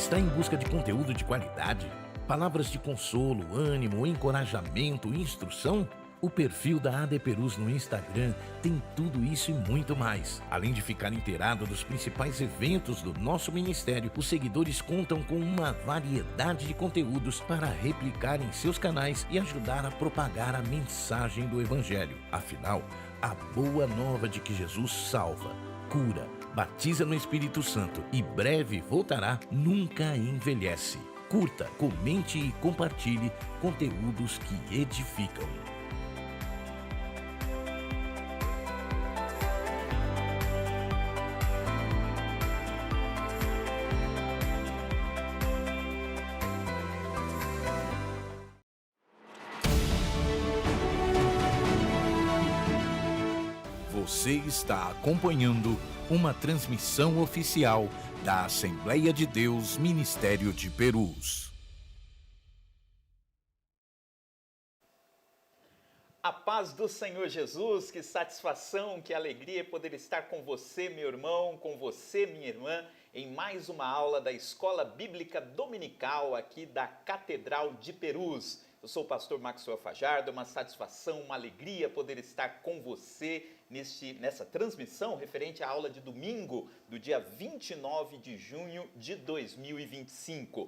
Está em busca de conteúdo de qualidade? Palavras de consolo, ânimo, encorajamento, instrução? O perfil da AD Perus no Instagram tem tudo isso e muito mais. Além de ficar inteirado dos principais eventos do nosso ministério, os seguidores contam com uma variedade de conteúdos para replicar em seus canais e ajudar a propagar a mensagem do Evangelho. Afinal, a boa nova de que Jesus salva, cura, batiza no Espírito Santo e breve voltará, nunca envelhece. Curta, comente e compartilhe conteúdos que edificam. Você está acompanhando uma transmissão oficial da Assembleia de Deus Ministério de Perus. A paz do Senhor Jesus, que satisfação, que alegria poder estar com você, meu irmão, com você, minha irmã, em mais uma aula da Escola Bíblica Dominical aqui da Catedral de Perus. Eu sou o pastor Maxwell Fajardo, é uma satisfação, uma alegria poder estar com você nessa transmissão referente à aula de domingo do dia 29 de junho de 2025.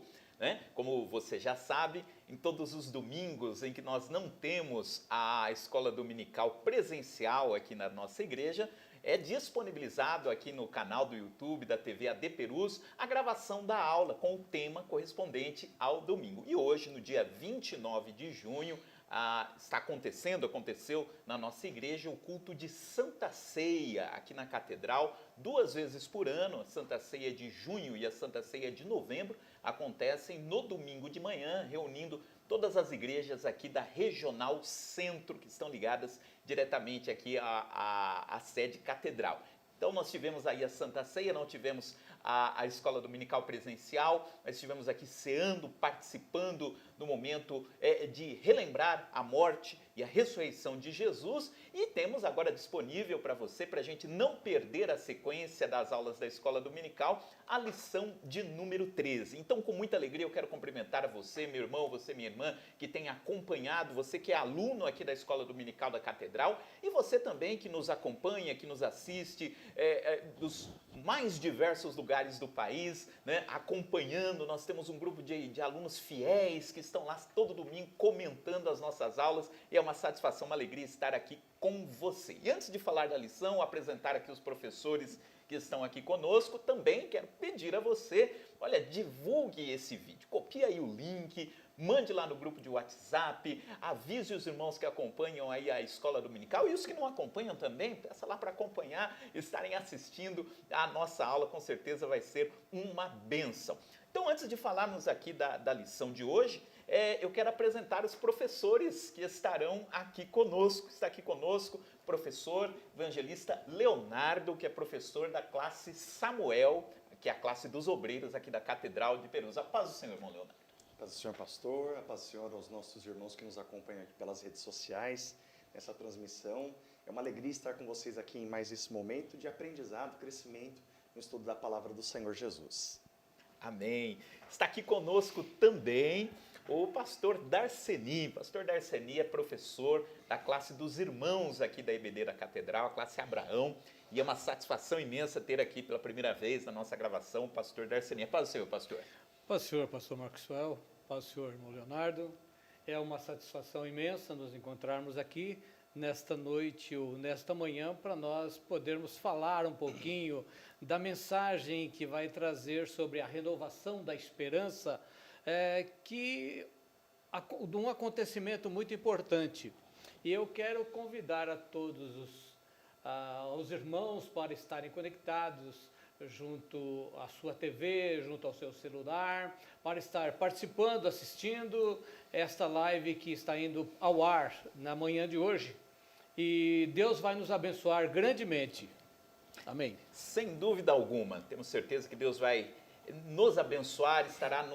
Como você já sabe, em todos os domingos em que nós não temos a escola dominical presencial aqui na nossa igreja, é disponibilizado aqui no canal do YouTube da TV AD Perus a gravação da aula com o tema correspondente ao domingo. E hoje, no dia 29 de junho, aconteceu na nossa igreja o culto de Santa Ceia aqui na Catedral, 2 vezes por ano. A Santa Ceia de junho e a Santa Ceia de novembro acontecem no domingo de manhã, reunindo todas as igrejas aqui da Regional Centro, que estão ligadas diretamente aqui à sede catedral. Então nós tivemos aí a Santa Ceia, não tivemos a escola dominical presencial, nós estivemos aqui ceando, participando no momento de relembrar a morte e a ressurreição de Jesus, e temos agora disponível para você, para a gente não perder a sequência das aulas da escola dominical, a lição de número 13. Então, com muita alegria, eu quero cumprimentar a você, meu irmão, você, minha irmã, que tem acompanhado, você que é aluno aqui da escola dominical da Catedral, e você também que nos acompanha, que nos assiste dos mais diversos lugares do país, acompanhando. Nós temos um grupo de alunos fiéis que estão lá todo domingo comentando as nossas aulas, e é uma satisfação, uma alegria estar aqui com você. E antes de falar da lição, apresentar aqui os professores que estão aqui conosco, também quero pedir a você, olha, divulgue esse vídeo, copie aí o link, mande lá no grupo de WhatsApp, avise os irmãos que acompanham aí a escola dominical, e os que não acompanham também, peça lá para acompanhar, estarem assistindo a nossa aula, com certeza vai ser uma bênção. Então, antes de falarmos aqui da lição de hoje, eu quero apresentar os professores que estarão aqui conosco. Está aqui conosco o professor evangelista Leonardo, que é professor da classe Samuel, que é a classe dos obreiros aqui da Catedral de Perus. A paz do Senhor, irmão Leonardo. A paz do Senhor, pastor, a paz do Senhor aos nossos irmãos que nos acompanham aqui pelas redes sociais, nessa transmissão. É uma alegria estar com vocês aqui em mais esse momento de aprendizado, crescimento no estudo da palavra do Senhor Jesus. Amém. Está aqui conosco também o pastor Darceni. Pastor Darceni é professor da classe dos irmãos aqui da EBD da Catedral, a classe Abraão, e é uma satisfação imensa ter aqui pela primeira vez na nossa gravação o pastor Darceni. Paz do Senhor, pastor. Paz do Senhor, pastor Maxwell, paz do Senhor, irmão Leonardo. É uma satisfação imensa nos encontrarmos aqui nesta noite ou nesta manhã para nós podermos falar um pouquinho da mensagem que vai trazer sobre a renovação da esperança, de um acontecimento muito importante. E eu quero convidar a todos os irmãos para estarem conectados junto à sua TV, junto ao seu celular, para estar participando, assistindo esta live que está indo ao ar na manhã de hoje. E Deus vai nos abençoar grandemente. Amém. Sem dúvida alguma, temos certeza que Deus vai nos abençoar, estará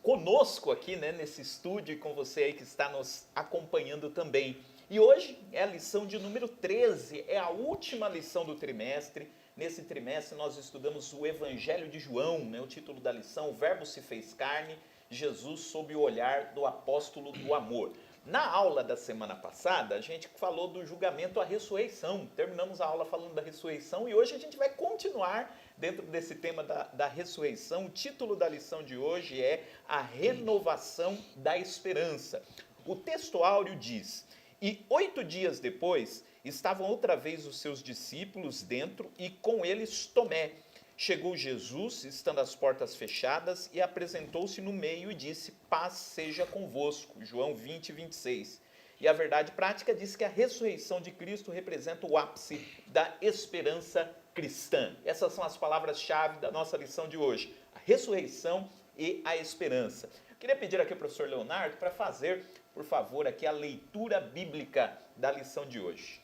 conosco aqui, nesse estúdio, e com você aí que está nos acompanhando também. E hoje é a lição de número 13, é a última lição do trimestre, Nesse trimestre nós estudamos o Evangelho de João, né? O título da lição, o Verbo se fez carne, Jesus sob o olhar do apóstolo do amor. Na aula da semana passada, a gente falou do julgamento à ressurreição. Terminamos a aula falando da ressurreição e hoje a gente vai continuar dentro desse tema da ressurreição. O título da lição de hoje é A Renovação da Esperança. O texto áureo diz: E 8 dias depois, estavam outra vez os seus discípulos dentro e com eles Tomé. Chegou Jesus, estando as portas fechadas, e apresentou-se no meio e disse: Paz seja convosco. João 20, 26. E a verdade prática diz que a ressurreição de Cristo representa o ápice da esperança cristã. Essas são as palavras-chave da nossa lição de hoje. A ressurreição e a esperança. Eu queria pedir aqui ao professor Leonardo para fazer, por favor, aqui a leitura bíblica da lição de hoje.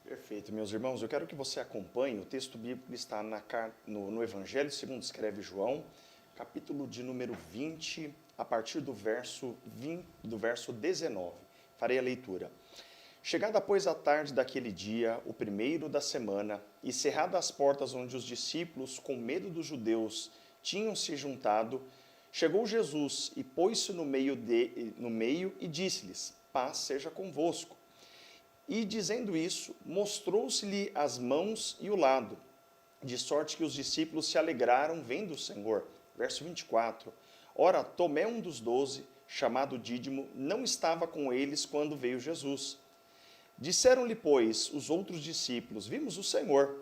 Perfeito, meus irmãos. Eu quero que você acompanhe. O texto bíblico está no Evangelho segundo escreve João, capítulo de número 20, a partir do verso 19. Farei a leitura. Chegada, pois, a tarde daquele dia, o primeiro da semana, e cerradas as portas onde os discípulos, com medo dos judeus, tinham se juntado, chegou Jesus e pôs-se no meio e disse-lhes: Paz seja convosco. E, dizendo isso, mostrou-se-lhe as mãos e o lado, de sorte que os discípulos se alegraram vendo o Senhor. Verso 24. Ora, Tomé, um dos 12, chamado Dídimo, não estava com eles quando veio Jesus. Disseram-lhe, pois, os outros discípulos: Vimos o Senhor.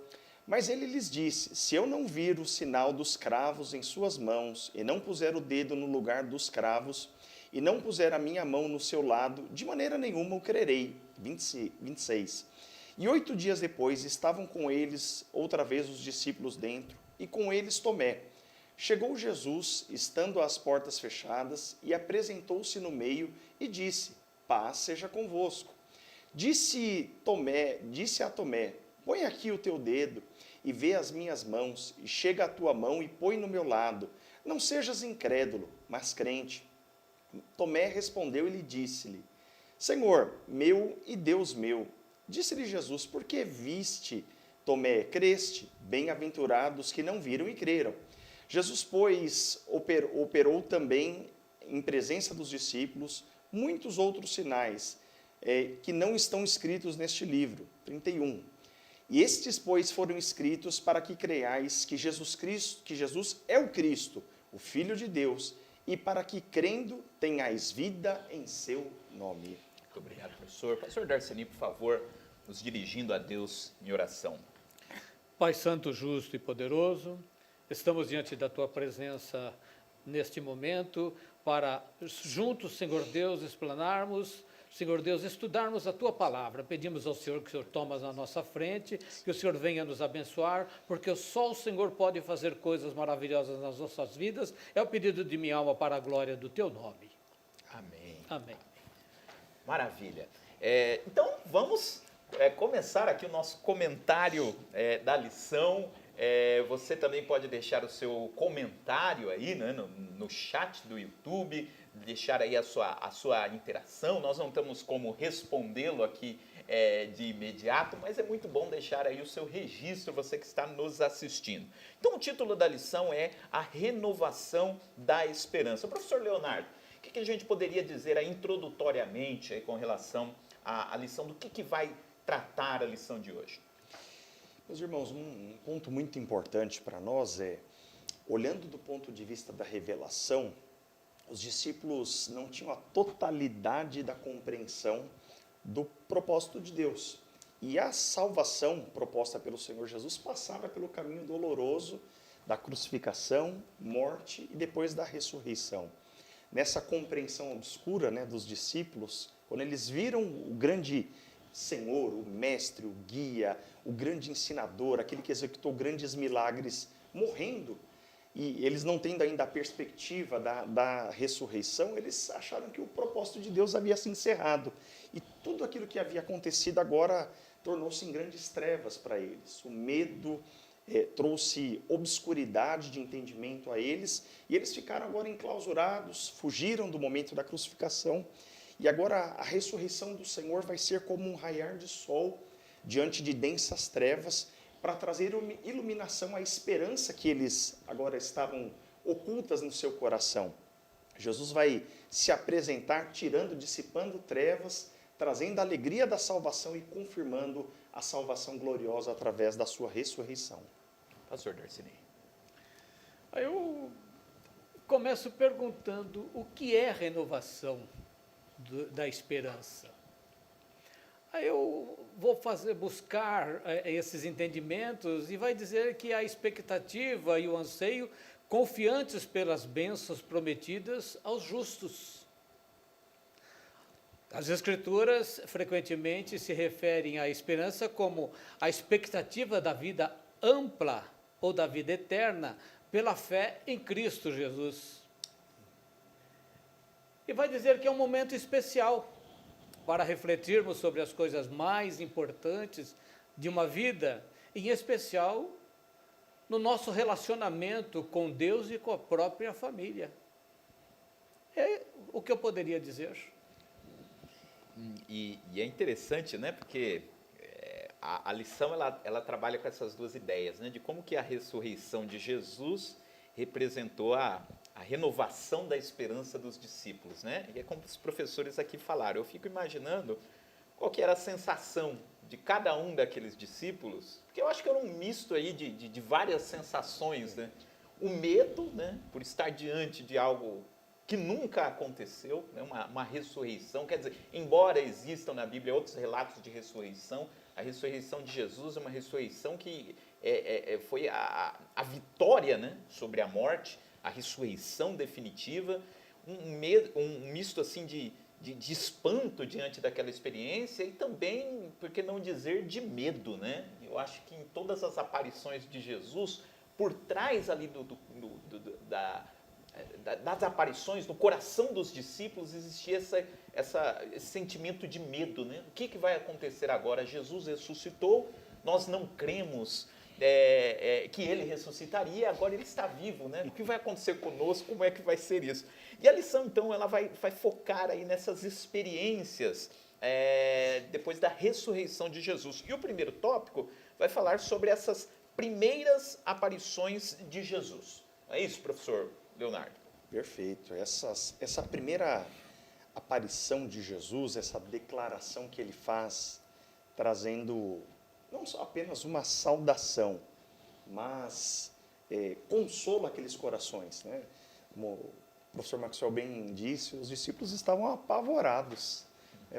Mas ele lhes disse: Se eu não vir o sinal dos cravos em suas mãos, e não puser o dedo no lugar dos cravos, e não puser a minha mão no seu lado, de maneira nenhuma o crerei. 26. E 8 dias depois estavam com eles outra vez os discípulos dentro, e com eles Tomé. Chegou Jesus, estando as portas fechadas, e apresentou-se no meio e disse: Paz seja convosco. Disse a Tomé: Põe aqui o teu dedo e vê as minhas mãos, e chega a tua mão e põe no meu lado. Não sejas incrédulo, mas crente. Tomé respondeu e lhe disse-lhe: Senhor meu e Deus meu. Disse-lhe Jesus: Por que viste, Tomé, creste? Bem-aventurados que não viram e creram. Jesus, pois, operou também, em presença dos discípulos, muitos outros sinais, que não estão escritos neste livro. 31. E estes, pois, foram escritos para que creiais que Jesus é o Cristo, o Filho de Deus, e para que, crendo, tenhais vida em seu nome. Muito obrigado, professor. Pastor Darceni, por favor, nos dirigindo a Deus em oração. Pai Santo, justo e poderoso, estamos diante da Tua presença neste momento para, juntos, Senhor Deus, explanarmos, Senhor Deus, estudarmos a Tua palavra. Pedimos ao Senhor que o Senhor tome na nossa frente, que o Senhor venha nos abençoar, porque só o Senhor pode fazer coisas maravilhosas nas nossas vidas. É o pedido de minha alma para a glória do Teu nome. Amém. Amém. Maravilha. Então, vamos começar aqui o nosso comentário da lição. Você também pode deixar o seu comentário aí, né, no chat do YouTube, deixar aí a sua interação. Nós não temos como respondê-lo aqui de imediato, mas é muito bom deixar aí o seu registro, você que está nos assistindo. Então, o título da lição é A Renovação da Esperança. Professor Leonardo, o que a gente poderia dizer aí introdutoriamente aí com relação à lição, do que vai tratar a lição de hoje? Meus irmãos, um ponto muito importante para nós é, olhando do ponto de vista da revelação, os discípulos não tinham a totalidade da compreensão do propósito de Deus. E a salvação proposta pelo Senhor Jesus passava pelo caminho doloroso da crucificação, morte e depois da ressurreição. Nessa compreensão obscura, né, dos discípulos, quando eles viram o grande Senhor, o mestre, o guia, o grande ensinador, aquele que executou grandes milagres, morrendo, e eles não tendo ainda a perspectiva da ressurreição, eles acharam que o propósito de Deus havia se encerrado. E tudo aquilo que havia acontecido agora tornou-se em grandes trevas para eles. O medo trouxe obscuridade de entendimento a eles, e eles ficaram agora enclausurados, fugiram do momento da crucificação, e agora a ressurreição do Senhor vai ser como um raiar de sol diante de densas trevas, para trazer iluminação à esperança que eles agora estavam ocultas no seu coração. Jesus vai se apresentar tirando, dissipando trevas, trazendo a alegria da salvação e confirmando a salvação gloriosa através da sua ressurreição. Pastor Darcinei. Eu começo perguntando o que é renovação da esperança. Aí eu vou buscar esses entendimentos e vai dizer que a expectativa e o anseio confiantes pelas bênçãos prometidas aos justos. As Escrituras frequentemente se referem à esperança como a expectativa da vida ampla ou da vida eterna pela fé em Cristo Jesus. E vai dizer que é um momento especial para refletirmos sobre as coisas mais importantes de uma vida, em especial no nosso relacionamento com Deus e com a própria família. É o que eu poderia dizer. E é interessante, né? Porque a lição ela trabalha com essas duas ideias, né? De como que a ressurreição de Jesus representou a renovação da esperança dos discípulos, né? E é como os professores aqui falaram. Eu fico imaginando qual que era a sensação de cada um daqueles discípulos, porque eu acho que era um misto aí de várias sensações, né? O medo, né? Por estar diante de algo que nunca aconteceu, né? Uma ressurreição, quer dizer, embora existam na Bíblia outros relatos de ressurreição, a ressurreição de Jesus é uma ressurreição que foi a vitória, né? Sobre a morte, a ressurreição definitiva, um misto assim de espanto diante daquela experiência e também, por que não dizer, de medo, né? Eu acho que em todas as aparições de Jesus, por trás ali das aparições, no coração dos discípulos, existia esse sentimento de medo, né? O que vai acontecer agora? Jesus ressuscitou, nós não cremos que ele ressuscitaria, agora ele está vivo, né? O que vai acontecer conosco? Como é que vai ser isso? E a lição, então, ela vai focar aí nessas experiências depois da ressurreição de Jesus. E o primeiro tópico vai falar sobre essas primeiras aparições de Jesus. É isso, professor Leonardo? Perfeito. Essa primeira aparição de Jesus, essa declaração que ele faz, trazendo não só apenas uma saudação, mas consolo àqueles corações, né? Como o professor Maxwell bem disse, os discípulos estavam apavorados.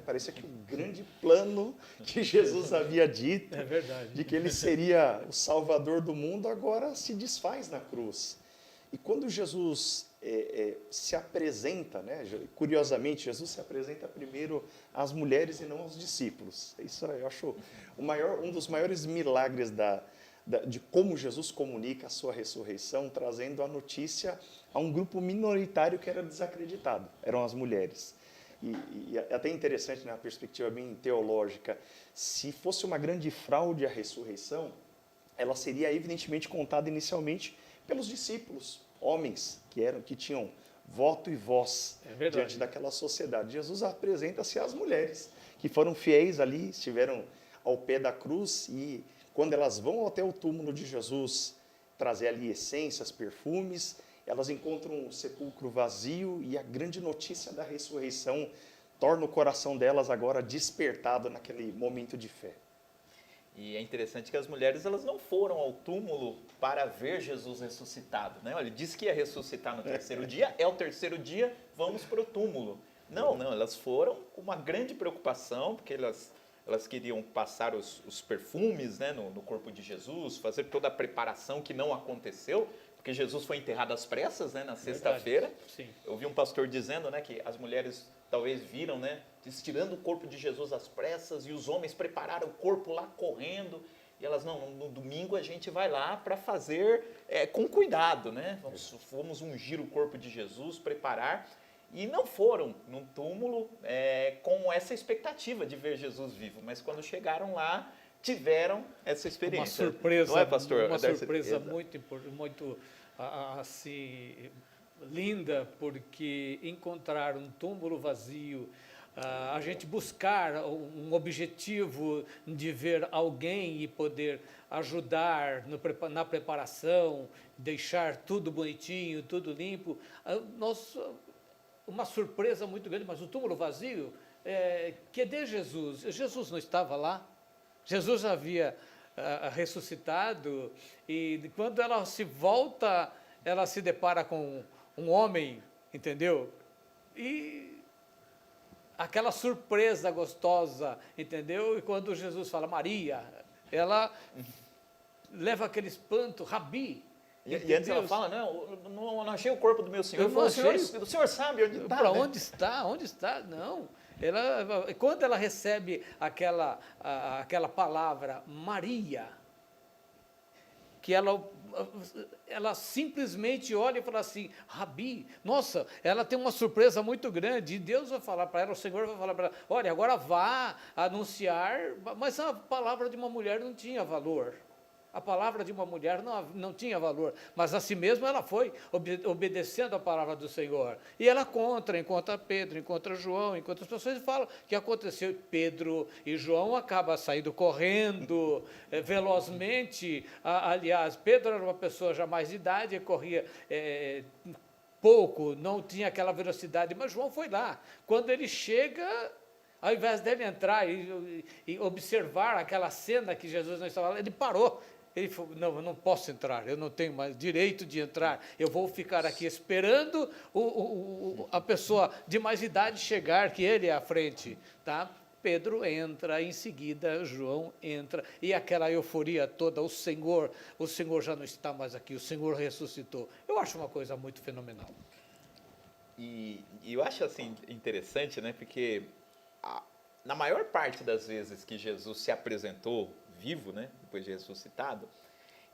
Parecia que o grande plano que Jesus havia dito, de que ele seria o Salvador do mundo, agora se desfaz na cruz. E quando Jesus se apresenta, né, curiosamente, Jesus se apresenta primeiro às mulheres e não aos discípulos. Isso eu acho um dos maiores milagres de como Jesus comunica a sua ressurreição, trazendo a notícia a um grupo minoritário que era desacreditado, eram as mulheres. E é até interessante, na perspectiva bem teológica, se fosse uma grande fraude a ressurreição, ela seria evidentemente contada inicialmente pelos discípulos, homens que tinham voto e voz diante daquela sociedade. Jesus apresenta-se às mulheres, que foram fiéis ali, estiveram ao pé da cruz, e quando elas vão até o túmulo de Jesus trazer ali essências, perfumes, elas encontram o sepulcro vazio, e a grande notícia da ressurreição torna o coração delas agora despertado naquele momento de fé. E é interessante que as mulheres elas não foram ao túmulo para ver Jesus ressuscitado, né? Ele disse que ia ressuscitar no terceiro dia, é o terceiro dia, vamos para o túmulo. Não, elas foram com uma grande preocupação, porque elas queriam passar os perfumes, né, no corpo de Jesus, fazer toda a preparação que não aconteceu, porque Jesus foi enterrado às pressas, né, na sexta-feira. Eu vi um pastor dizendo, né, que as mulheres talvez viram, né, tirando o corpo de Jesus às pressas, e os homens prepararam o corpo lá correndo, e elas, não, no domingo a gente vai lá para fazer com cuidado, né? Vamos ungir o corpo de Jesus, preparar, e não foram no túmulo com essa expectativa de ver Jesus vivo, mas quando chegaram lá, tiveram essa experiência. Uma surpresa, não é, pastor? Uma surpresa muito assim, linda, porque encontrar um túmulo vazio, a gente buscar um objetivo de ver alguém e poder ajudar na preparação, deixar tudo bonitinho, tudo limpo. Uma surpresa muito grande, mas o túmulo vazio, cadê Jesus? Jesus não estava lá. Jesus havia ressuscitado, e quando ela se volta, ela se depara com um homem, entendeu? E aquela surpresa gostosa, entendeu? E quando Jesus fala Maria, ela leva aquele espanto, Rabi. E antes ela fala, não achei o corpo do meu Senhor. Eu não achei. O senhor sabe onde está? Para onde está? Onde está? Não. Quando ela recebe aquela palavra Maria, que ela simplesmente olha e fala assim, Rabi, nossa, ela tem uma surpresa muito grande, e Deus vai falar para ela, o Senhor vai falar para ela, olha, agora vá anunciar, mas a palavra de uma mulher não tinha valor. A palavra de uma mulher não tinha valor, mas assim mesmo ela foi obedecendo a palavra do Senhor. E ela encontra Pedro, encontra João, encontra as pessoas e fala o que aconteceu. Pedro e João acabam saindo correndo velozmente. Aliás, Pedro era uma pessoa já mais de idade, corria pouco, não tinha aquela velocidade, mas João foi lá. Quando ele chega, ao invés dele entrar e observar aquela cena que Jesus não estava lá, ele parou. Ele falou, não, eu não posso entrar, eu não tenho mais direito de entrar, eu vou ficar aqui esperando a pessoa de mais idade chegar, que ele é à frente, tá? Pedro entra, em seguida João entra, e aquela euforia toda, o Senhor já não está mais aqui, o Senhor ressuscitou. Eu acho uma coisa muito fenomenal. E eu acho assim interessante, né? Porque na maior parte das vezes que Jesus se apresentou vivo, né, depois de ressuscitado,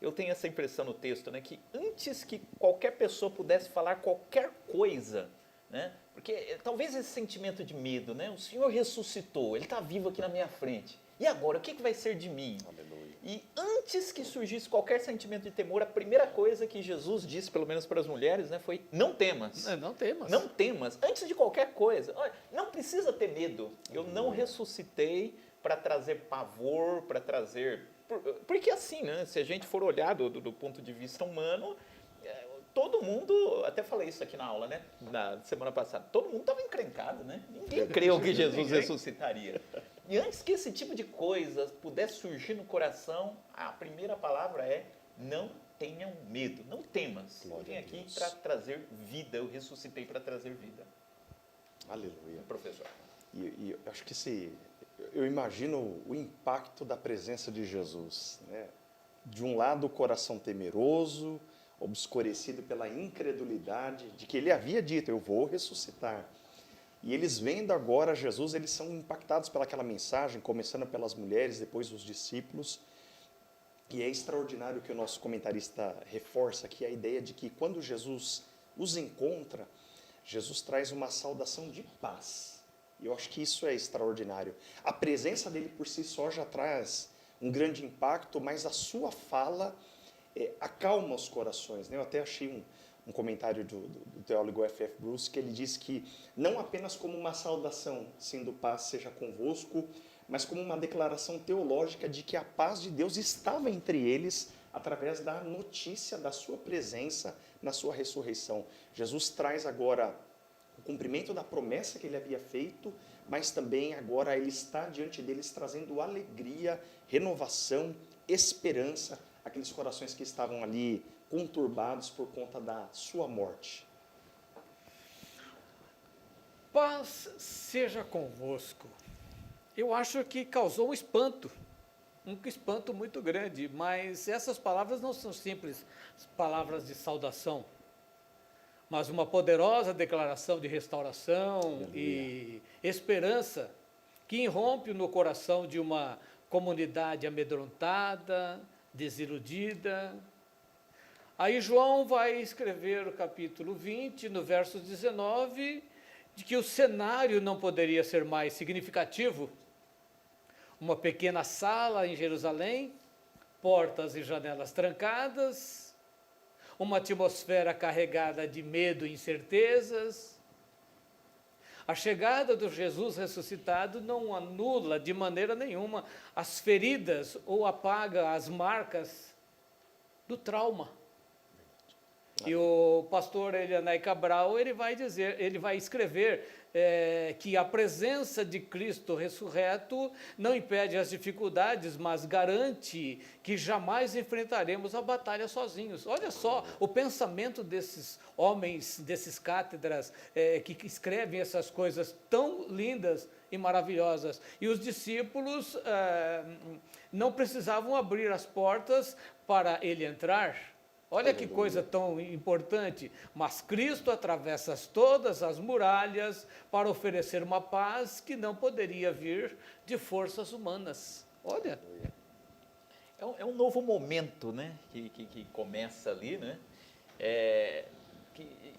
eu tenho essa impressão no texto, né, que antes que qualquer pessoa pudesse falar qualquer coisa, né, porque talvez esse sentimento de medo, né, o Senhor ressuscitou, Ele está vivo aqui na minha frente, e agora, o que vai ser de mim? Aleluia. E antes que surgisse qualquer sentimento de temor, a primeira coisa que Jesus disse, pelo menos para as mulheres, né, foi, não temas. Não temas. Não temas. Antes de qualquer coisa, olha, não precisa ter medo. Eu não ressuscitei para trazer pavor, para trazer... Porque assim, né, se a gente for olhar do ponto de vista humano, todo mundo, até falei isso aqui na aula, né, na semana passada, todo mundo estava encrencado, né? Ninguém creu que Jesus ressuscitaria. E antes que esse tipo de coisa pudesse surgir no coração, a primeira palavra é, não tenham medo, não temas. Eu vim aqui para trazer vida, eu ressuscitei para trazer vida. Aleluia. Professor. E eu acho que eu imagino o impacto da presença de Jesus, né? De um lado, o coração temeroso, obscurecido pela incredulidade de que ele havia dito, eu vou ressuscitar. E eles vendo agora Jesus, eles são impactados pelaquela mensagem, começando pelas mulheres, depois os discípulos. E é extraordinário que o nosso comentarista reforça aqui a ideia de que quando Jesus os encontra, Jesus traz uma saudação de paz. E eu acho que isso é extraordinário. A presença dele por si só já traz um grande impacto, mas a sua fala acalma os corações, né? Eu até achei um comentário do teólogo F.F. Bruce, que ele diz que não apenas como uma saudação, sendo paz seja convosco, mas como uma declaração teológica de que a paz de Deus estava entre eles através da notícia da sua presença na sua ressurreição. Jesus traz agora o cumprimento da promessa que ele havia feito, mas também agora ele está diante deles trazendo alegria, renovação, esperança, aqueles corações que estavam ali conturbados por conta da sua morte. Paz seja convosco. Eu acho que causou um espanto muito grande, mas essas palavras não são simples palavras de saudação, mas uma poderosa declaração de restauração e esperança que irrompe no coração de uma comunidade amedrontada, desiludida. Aí João vai escrever o capítulo 20, no verso 19, de que o cenário não poderia ser mais significativo. Uma pequena sala em Jerusalém, portas e janelas trancadas, uma atmosfera carregada de medo e incertezas. A chegada do Jesus ressuscitado não anula de maneira nenhuma as feridas ou apaga as marcas do trauma. E o pastor Elianai Cabral, ele vai escrever que a presença de Cristo ressurreto não impede as dificuldades, mas garante que jamais enfrentaremos a batalha sozinhos. Olha só o pensamento desses homens, desses cátedras, que escrevem essas coisas tão lindas e maravilhosas. E os discípulos não precisavam abrir as portas para ele entrar. Olha que coisa tão importante, mas Cristo atravessa todas as muralhas para oferecer uma paz que não poderia vir de forças humanas. Olha. É um novo momento, né, que começa ali, né,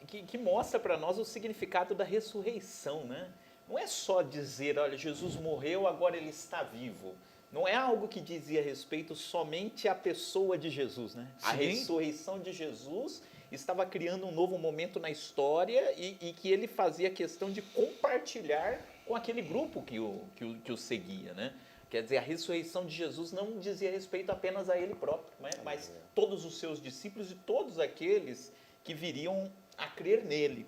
que mostra para nós o significado da ressurreição, né? Não é só dizer, olha, Jesus morreu, agora ele está vivo. Não é algo que dizia respeito somente à pessoa de Jesus, né? Sim. A ressurreição de Jesus estava criando um novo momento na história e que ele fazia questão de compartilhar com aquele grupo que o seguia, né? Quer dizer, a ressurreição de Jesus não dizia respeito apenas a ele próprio, né? Mas todos os seus discípulos e todos aqueles que viriam a crer nele.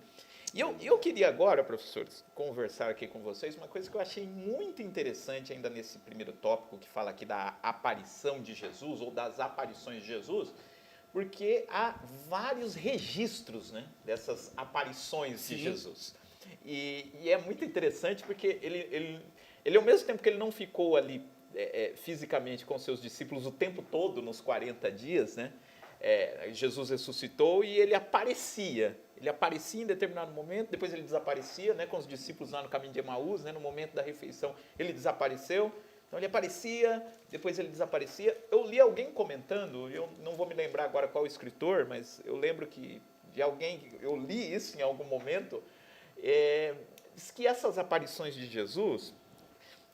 E eu queria agora, professores, conversar aqui com vocês uma coisa que eu achei muito interessante ainda nesse primeiro tópico que fala aqui da aparição de Jesus ou das aparições de Jesus, porque há vários registros, né, dessas aparições de Jesus. E é muito interessante porque ele, ao mesmo tempo que ele não ficou ali fisicamente com seus discípulos o tempo todo, nos 40 dias, né, Jesus ressuscitou e ele aparecia. Ele aparecia em determinado momento, depois ele desaparecia, né, com os discípulos lá no caminho de Emaús, né, no momento da refeição ele desapareceu. Então ele aparecia, depois ele desaparecia. Eu li alguém comentando, eu não vou me lembrar agora qual o escritor, mas eu lembro que de alguém, eu li isso em algum momento, diz que essas aparições de Jesus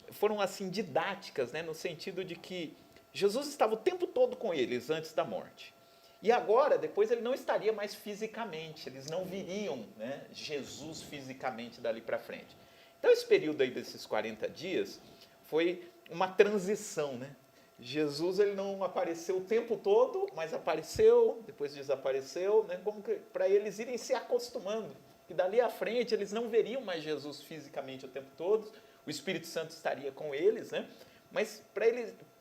foram assim didáticas, né, no sentido de que Jesus estava o tempo todo com eles antes da morte. E agora, depois, ele não estaria mais fisicamente, eles não viriam, né, Jesus fisicamente dali para frente. Então, esse período aí desses 40 dias foi uma transição, né? Jesus ele não apareceu o tempo todo, mas apareceu, depois desapareceu, né, como para eles irem se acostumando. E dali à frente, eles não veriam mais Jesus fisicamente o tempo todo, o Espírito Santo estaria com eles, né? Mas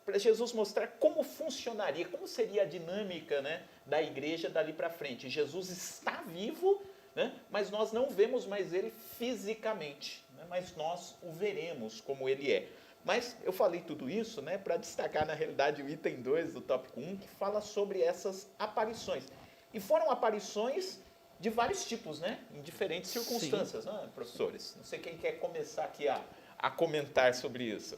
para Jesus mostrar como funcionaria, como seria a dinâmica, né, da igreja dali para frente. Jesus está vivo, né, mas nós não vemos mais ele fisicamente, né, mas nós o veremos como ele é. Mas eu falei tudo isso, né, para destacar na realidade o item 2 do tópico 1, que fala sobre essas aparições. E foram aparições de vários tipos, né, em diferentes circunstâncias, né, professores? Não sei quem quer começar aqui a comentar sobre isso.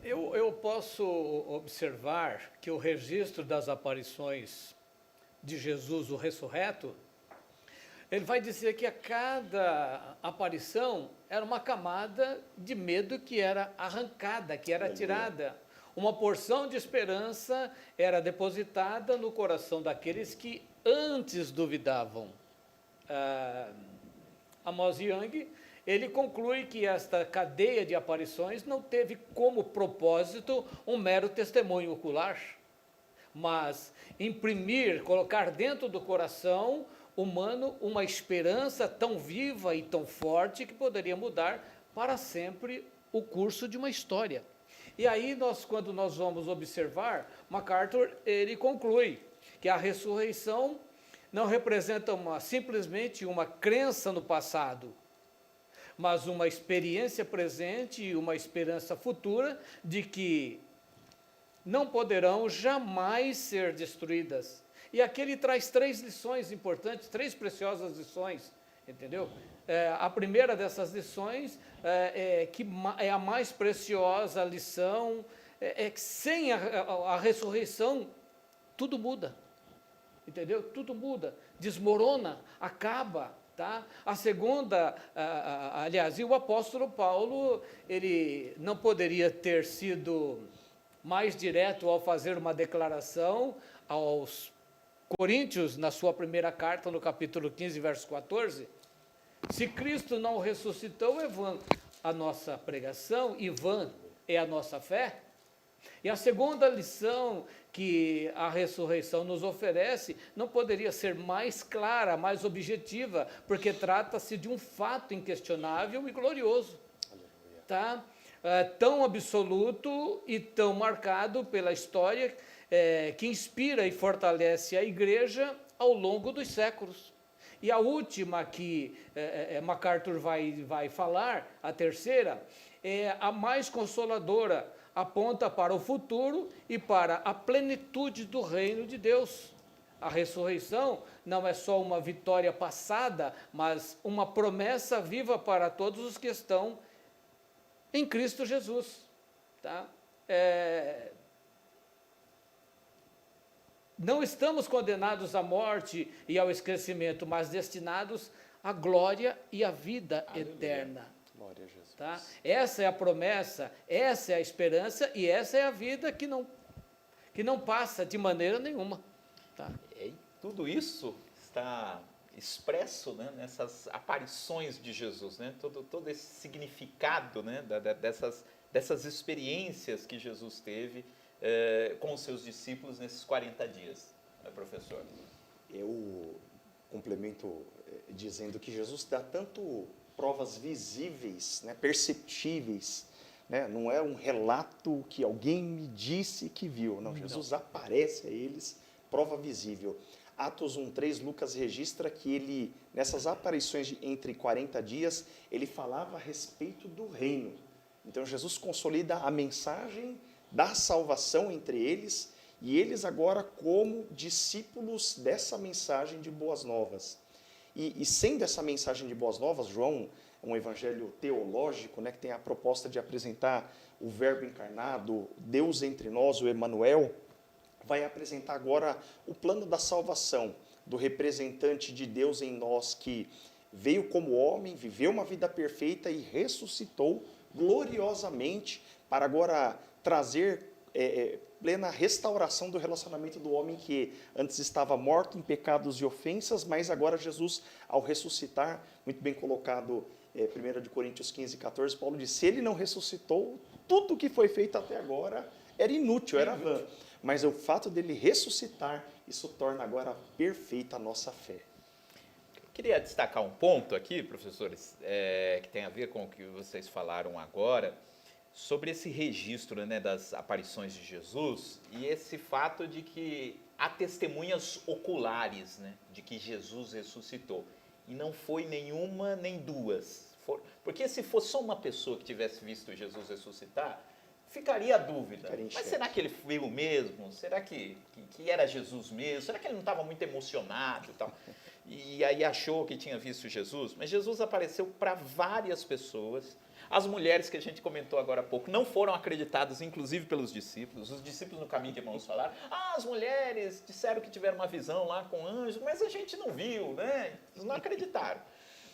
Eu posso observar que o registro das aparições de Jesus, o ressurreto, ele vai dizer que a cada aparição era uma camada de medo que era arrancada, que era tirada. Uma porção de esperança era depositada no coração daqueles que antes duvidavam. Amos Young, ele conclui que esta cadeia de aparições não teve como propósito um mero testemunho ocular, mas imprimir, colocar dentro do coração humano uma esperança tão viva e tão forte que poderia mudar para sempre o curso de uma história. E aí, quando nós vamos observar, MacArthur, ele conclui que a ressurreição não representa simplesmente uma crença no passado, mas uma experiência presente e uma esperança futura de que não poderão jamais ser destruídas. E aqui ele traz 3 lições importantes, 3 preciosas lições, entendeu? A primeira dessas lições que é a mais preciosa lição, que sem a ressurreição tudo muda, entendeu? Tudo muda, desmorona, acaba. Tá? A segunda, aliás, e o apóstolo Paulo, ele não poderia ter sido mais direto ao fazer uma declaração aos Coríntios, na sua primeira carta, no capítulo 15, verso 14, Se Cristo não ressuscitou, é vã a nossa pregação e vã é a nossa fé. E a segunda lição que a ressurreição nos oferece não poderia ser mais clara, mais objetiva, porque trata-se de um fato inquestionável e glorioso. Tá? Tão absoluto e tão marcado pela história que inspira e fortalece a igreja ao longo dos séculos. E a última que MacArthur vai falar, a terceira, é a mais consoladora, aponta para o futuro e para a plenitude do reino de Deus. A ressurreição não é só uma vitória passada, mas uma promessa viva para todos os que estão em Cristo Jesus. Tá? Não estamos condenados à morte e ao esquecimento, mas destinados à glória e à vida eterna. Glória a Jesus. Tá? Essa é a promessa, essa é a esperança e essa é a vida que não passa de maneira nenhuma. Tá? E tudo isso está expresso, né, nessas aparições de Jesus, né? Todo esse significado, né, dessas experiências que Jesus teve com os seus discípulos nesses 40 dias, né, professor? Eu complemento dizendo que Jesus dá tanto provas visíveis, né, perceptíveis, né, não é um relato que alguém me disse que viu, não, Jesus aparece a eles, prova visível. Atos 1:3, Lucas registra que ele, nessas aparições entre 40 dias, ele falava a respeito do reino. Então Jesus consolida a mensagem da salvação entre eles, e eles agora como discípulos dessa mensagem de boas novas. E sendo essa mensagem de boas novas, João, um evangelho teológico, né, que tem a proposta de apresentar o verbo encarnado, Deus entre nós, o Emanuel, vai apresentar agora o plano da salvação, do representante de Deus em nós, que veio como homem, viveu uma vida perfeita e ressuscitou gloriosamente para agora trazer plena restauração do relacionamento do homem que antes estava morto em pecados e ofensas, mas agora Jesus, ao ressuscitar, muito bem colocado, 1 Coríntios 15:14, Paulo diz, se ele não ressuscitou, tudo que foi feito até agora era inútil, era vã. Mas o fato dele ressuscitar, isso torna agora perfeita a nossa fé. Eu queria destacar um ponto aqui, professores, que tem a ver com o que vocês falaram agora, sobre esse registro, né, das aparições de Jesus e esse fato de que há testemunhas oculares, né, de que Jesus ressuscitou. E não foi nenhuma nem duas. Porque se fosse só uma pessoa que tivesse visto Jesus ressuscitar, ficaria a dúvida. Mas será que ele veio mesmo? Será que era Jesus mesmo? Será que ele não estava muito emocionado e tal? E aí achou que tinha visto Jesus? Mas Jesus apareceu para várias pessoas. As mulheres que a gente comentou agora há pouco não foram acreditadas, inclusive pelos discípulos. Os discípulos no caminho de Emaús falaram, as mulheres disseram que tiveram uma visão lá com anjos, mas a gente não viu, né? Eles não acreditaram.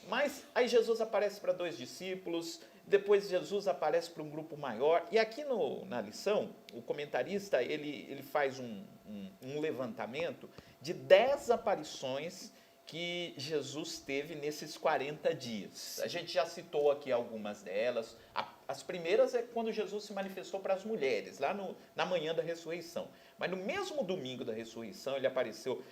Mas aí Jesus aparece para 2 discípulos, depois Jesus aparece para um grupo maior. E aqui na lição, o comentarista ele faz um levantamento de 10 aparições que Jesus teve nesses 40 dias. A gente já citou aqui algumas delas. As primeiras é quando Jesus se manifestou para as mulheres, lá na manhã da ressurreição. Mas no mesmo domingo da ressurreição, ele apareceu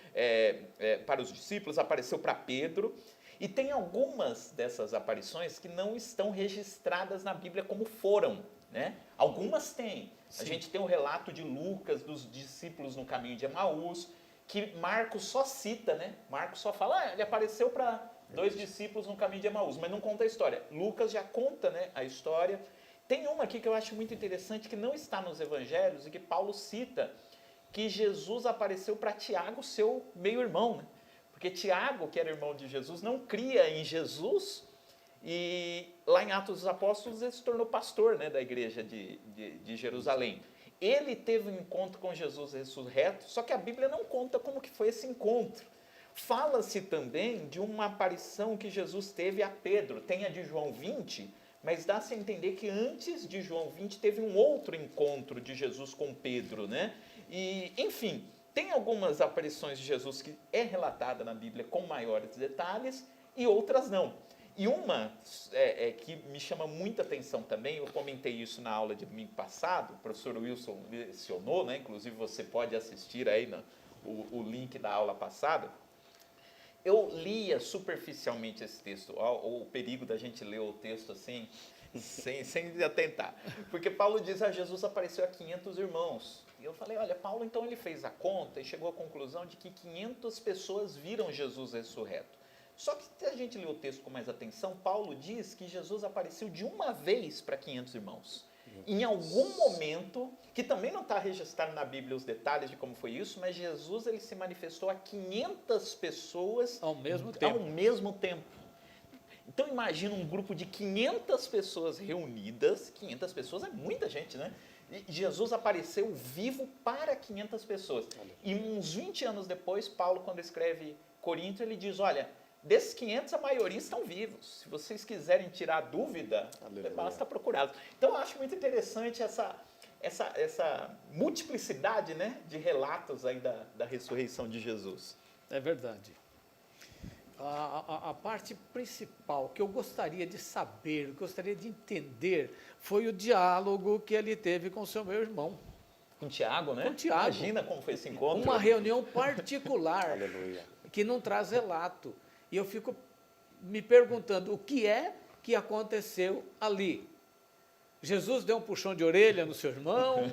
para os discípulos, apareceu para Pedro. E tem algumas dessas aparições que não estão registradas na Bíblia como foram, né? Algumas têm. Sim. A gente tem o relato de Lucas, dos discípulos no caminho de Emaús, que Marcos só cita, né? Marcos só fala, ele apareceu para 2 discípulos no caminho de Emaús, mas não conta a história. Lucas já conta, né, a história. Tem uma aqui que eu acho muito interessante, que não está nos evangelhos e que Paulo cita, que Jesus apareceu para Tiago, seu meio-irmão, né? Porque Tiago, que era irmão de Jesus, não cria em Jesus e lá em Atos dos Apóstolos ele se tornou pastor, né, da igreja de Jerusalém. Ele teve um encontro com Jesus ressurreto, só que a Bíblia não conta como que foi esse encontro. Fala-se também de uma aparição que Jesus teve a Pedro, tem a de João 20, mas dá-se a entender que antes de João 20 teve um outro encontro de Jesus com Pedro, né? E, enfim, tem algumas aparições de Jesus que é relatada na Bíblia com maiores detalhes e outras não. E uma que me chama muita atenção também, eu comentei isso na aula de domingo passado, o professor Wilson mencionou, né? Inclusive você pode assistir aí o link da aula passada. Eu lia superficialmente esse texto, o perigo da gente ler o texto assim, sem atentar. Porque Paulo diz, Jesus apareceu a 500 irmãos. E eu falei, olha, Paulo então ele fez a conta e chegou à conclusão de que 500 pessoas viram Jesus ressurreto. Só que se a gente lê o texto com mais atenção, Paulo diz que Jesus apareceu de uma vez para 500 irmãos. Em algum momento, que também não está registrado na Bíblia os detalhes de como foi isso, mas Jesus ele se manifestou a 500 pessoas ao mesmo tempo. Então imagina um grupo de 500 pessoas reunidas, 500 pessoas é muita gente, né? E Jesus apareceu vivo para 500 pessoas. E uns 20 anos depois, Paulo, quando escreve Corinto, ele diz, olha, desses 500, a maioria estão vivos. Se vocês quiserem tirar dúvida, basta procurá-los. Então, eu acho muito interessante essa multiplicidade, né, de relatos aí da ressurreição de Jesus. É verdade. A parte principal que eu gostaria de saber, gostaria de entender, foi o diálogo que ele teve com o seu meu irmão. Com Tiago, né? Com Tiago. Imagina como foi esse encontro. Uma reunião particular, Aleluia. que não traz relato. E eu fico me perguntando o que é que aconteceu ali. Jesus deu um puxão de orelha no seu irmão,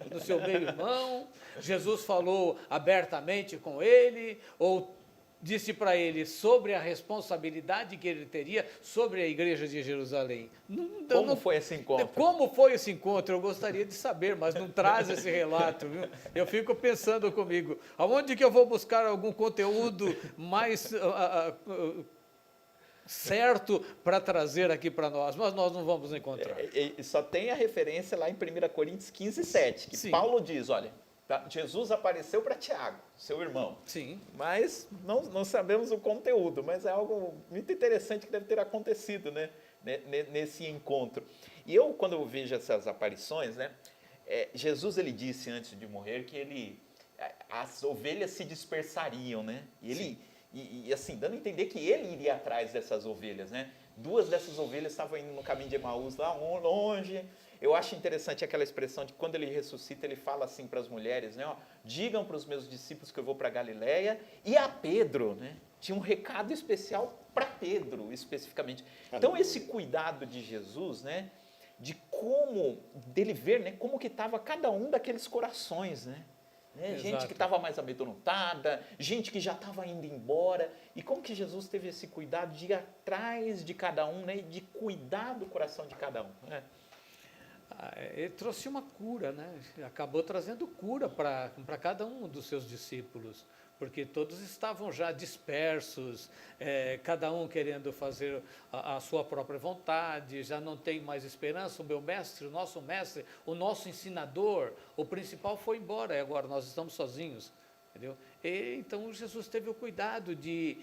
no seu meio-irmão. Jesus falou abertamente com ele, ou disse para ele sobre a responsabilidade que ele teria sobre a igreja de Jerusalém. Como foi esse encontro? Como foi esse encontro? Eu gostaria de saber, mas não traz esse relato, viu? Eu fico pensando comigo, aonde que eu vou buscar algum conteúdo mais certo para trazer aqui para nós, mas nós não vamos encontrar. Só tem a referência lá em 1 Coríntios 15, 7, que Sim. Paulo diz, olha, Jesus apareceu para Tiago, seu irmão. Sim. Mas não sabemos o conteúdo, mas é algo muito interessante que deve ter acontecido, né, nesse encontro. E eu, quando eu vejo essas aparições, né, Jesus ele disse antes de morrer que as ovelhas se dispersariam, né? E assim, dando a entender que ele iria atrás dessas ovelhas, né? 2 dessas ovelhas estavam indo no caminho de Emaús, lá longe. Eu acho interessante aquela expressão de que quando ele ressuscita, ele fala assim para as mulheres, né? Ó, digam para os meus discípulos que eu vou para Galileia, e a Pedro, né? Tinha um recado especial para Pedro, especificamente. Então, esse cuidado de Jesus, né? Dele ver, né? Como que estava cada um daqueles corações, né? Gente que estava mais amedrontada, gente que já estava indo embora. E como que Jesus teve esse cuidado de ir atrás de cada um, né? De cuidar do coração de cada um, né? Ele trouxe uma cura, né? Acabou trazendo cura para cada um dos seus discípulos, porque todos estavam já dispersos, cada um querendo fazer a sua própria vontade, já não tem mais esperança. O meu mestre, o nosso ensinador, o principal foi embora, e agora nós estamos sozinhos. Entendeu? Então Jesus teve o cuidado de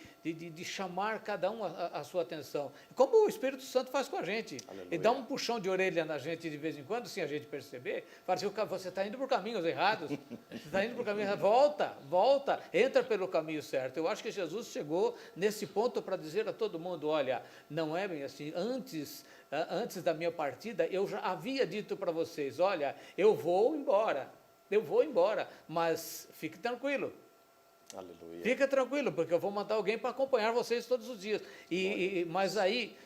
chamar cada um a sua atenção, como o Espírito Santo faz com a gente. Aleluia. Ele dá um puxão de orelha na gente de vez em quando, sem a gente perceber, fala assim, você está indo por caminhos errados, você está indo por caminhos errados, volta, entra pelo caminho certo. Eu acho que Jesus chegou nesse ponto para dizer a todo mundo, olha, não é bem assim, antes da minha partida, eu já havia dito para vocês, olha, eu vou embora, mas fique tranquilo. Aleluia. Fica tranquilo, porque eu vou mandar alguém para acompanhar vocês todos os dias. Mas aí,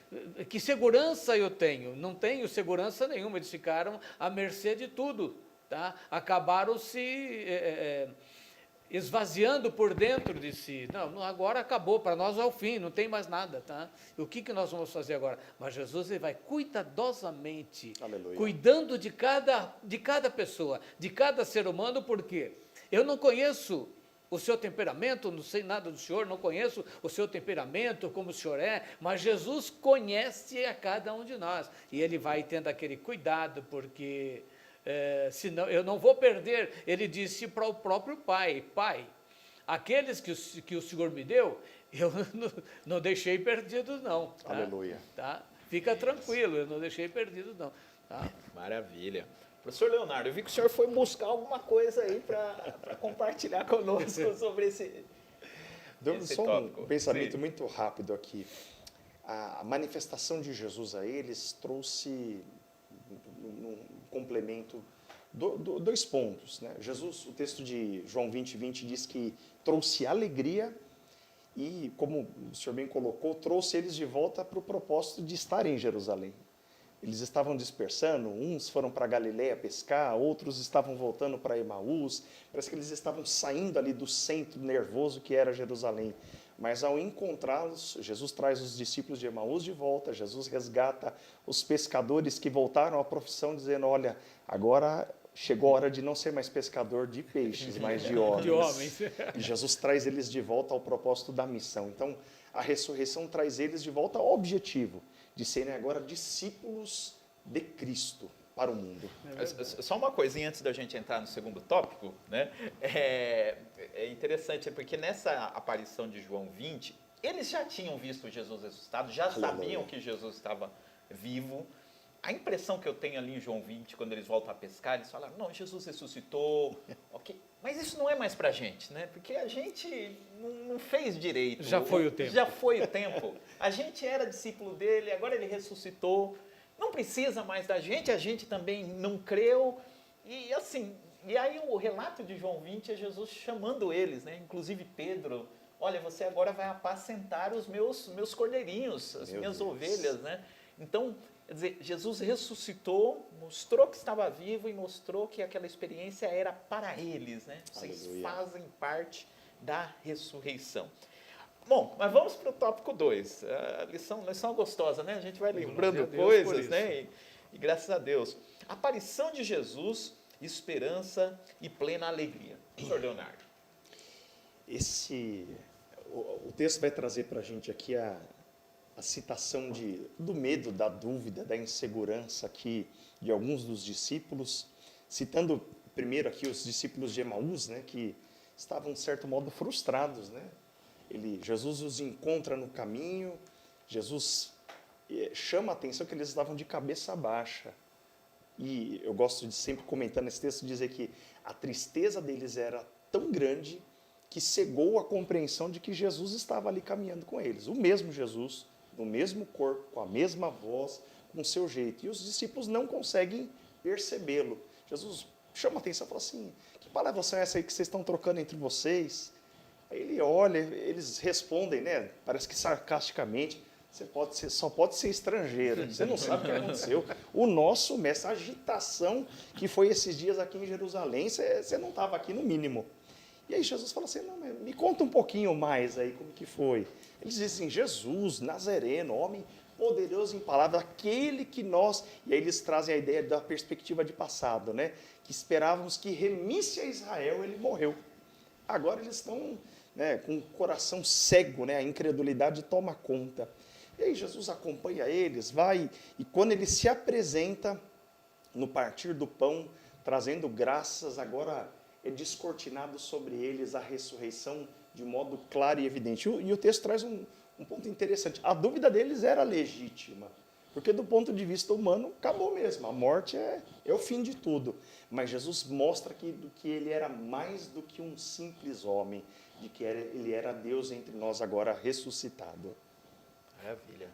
que segurança eu tenho? Não tenho segurança nenhuma, eles ficaram à mercê de tudo. Tá? Acabaram se esvaziando por dentro de si. Não, agora acabou, para nós é o fim, não tem mais nada. Tá? O que nós vamos fazer agora? Mas Jesus ele vai cuidadosamente, Aleluia. cuidando de cada pessoa, de cada ser humano, porque eu não conheço o seu temperamento, não sei nada do senhor, não conheço o seu temperamento, como o senhor é, mas Jesus conhece a cada um de nós, e ele vai tendo aquele cuidado, porque senão eu não vou perder. Ele disse para o próprio Pai, aqueles que o Senhor me deu, eu não deixei perdidos não. Tá? Aleluia. Tá? Fica tranquilo, eu não deixei perdidos não. Tá? Maravilha. Professor Leonardo, eu vi que o senhor foi buscar alguma coisa aí para compartilhar conosco sobre esse Só tópico. um pensamento Sim. muito rápido aqui. a manifestação de Jesus a eles trouxe um complemento, dois pontos, né? Jesus, o texto de João 20:20 diz que trouxe alegria e, como o senhor bem colocou, trouxe eles de volta para o propósito de estar em Jerusalém. Eles estavam dispersando, uns foram para Galiléia pescar, outros estavam voltando para Emaús. Parece que eles estavam saindo ali do centro nervoso que era Jerusalém. Mas ao encontrá-los, Jesus traz os discípulos de Emaús de volta, Jesus resgata os pescadores que voltaram à profissão, dizendo, olha, agora chegou a hora de não ser mais pescador de peixes, mas de homens. De homens. E Jesus traz eles de volta ao propósito da missão. Então, a ressurreição traz eles de volta ao objetivo, de serem agora discípulos de Cristo para o mundo. Só uma coisinha antes da gente entrar no segundo tópico, né? É interessante, porque nessa aparição de João 20, eles já tinham visto Jesus ressuscitado, já sabiam que Jesus estava vivo. A impressão que eu tenho ali em João 20, quando eles voltam a pescar, eles falaram, não, Jesus ressuscitou, ok. Mas isso não é mais pra gente, né? Porque a gente não fez direito. Já foi o tempo. Já foi o tempo. A gente era discípulo dele, agora ele ressuscitou. Não precisa mais da gente, a gente também não creu. E assim, e aí o relato de João 20 é Jesus chamando eles, né? Inclusive Pedro, olha, você agora vai apacentar os meus cordeirinhos, as minhas ovelhas, né? Então, quer dizer, Jesus ressuscitou, mostrou que estava vivo e mostrou que aquela experiência era para eles, né? Vocês fazem parte da ressurreição. Bom, mas vamos para o tópico 2. A lição gostosa, né? A gente vai lembrando coisas, né? E graças a Deus. Aparição de Jesus, esperança e plena alegria. Senhor Leonardo. O texto vai trazer para a gente aqui a citação do medo, da dúvida, da insegurança aqui de alguns dos discípulos, citando primeiro aqui os discípulos de Emaús, né, que estavam, de certo modo, frustrados, né? Jesus os encontra no caminho, Jesus chama a atenção que eles estavam de cabeça baixa. E eu gosto de sempre comentar nesse texto, dizer que a tristeza deles era tão grande que cegou a compreensão de que Jesus estava ali caminhando com eles. O mesmo Jesus, no mesmo corpo, com a mesma voz, com o seu jeito. E os discípulos não conseguem percebê-lo. Jesus chama a atenção e fala assim, que palavra é essa aí que vocês estão trocando entre vocês? Aí ele olha, eles respondem, né? Parece que sarcasticamente, só pode ser estrangeiro, você não sabe o que aconteceu. O nosso mestre, a agitação que foi esses dias aqui em Jerusalém, você não estava aqui no mínimo. E aí Jesus fala assim, não, me conta um pouquinho mais aí como que foi. Eles dizem, Jesus, Nazareno, homem poderoso em palavras, aquele que nós... E aí eles trazem a ideia da perspectiva de passado, né? Que esperávamos que remisse a Israel, ele morreu. Agora eles estão, né, com o coração cego, né? A incredulidade toma conta. E aí Jesus acompanha eles, vai, e quando ele se apresenta no partir do pão, trazendo graças, agora é descortinado sobre eles a ressurreição de modo claro e evidente. E o texto traz um ponto interessante. A dúvida deles era legítima, porque do ponto de vista humano, acabou mesmo. A morte é o fim de tudo. Mas Jesus mostra que ele era mais do que um simples homem, de que ele era Deus entre nós agora ressuscitado. Maravilha.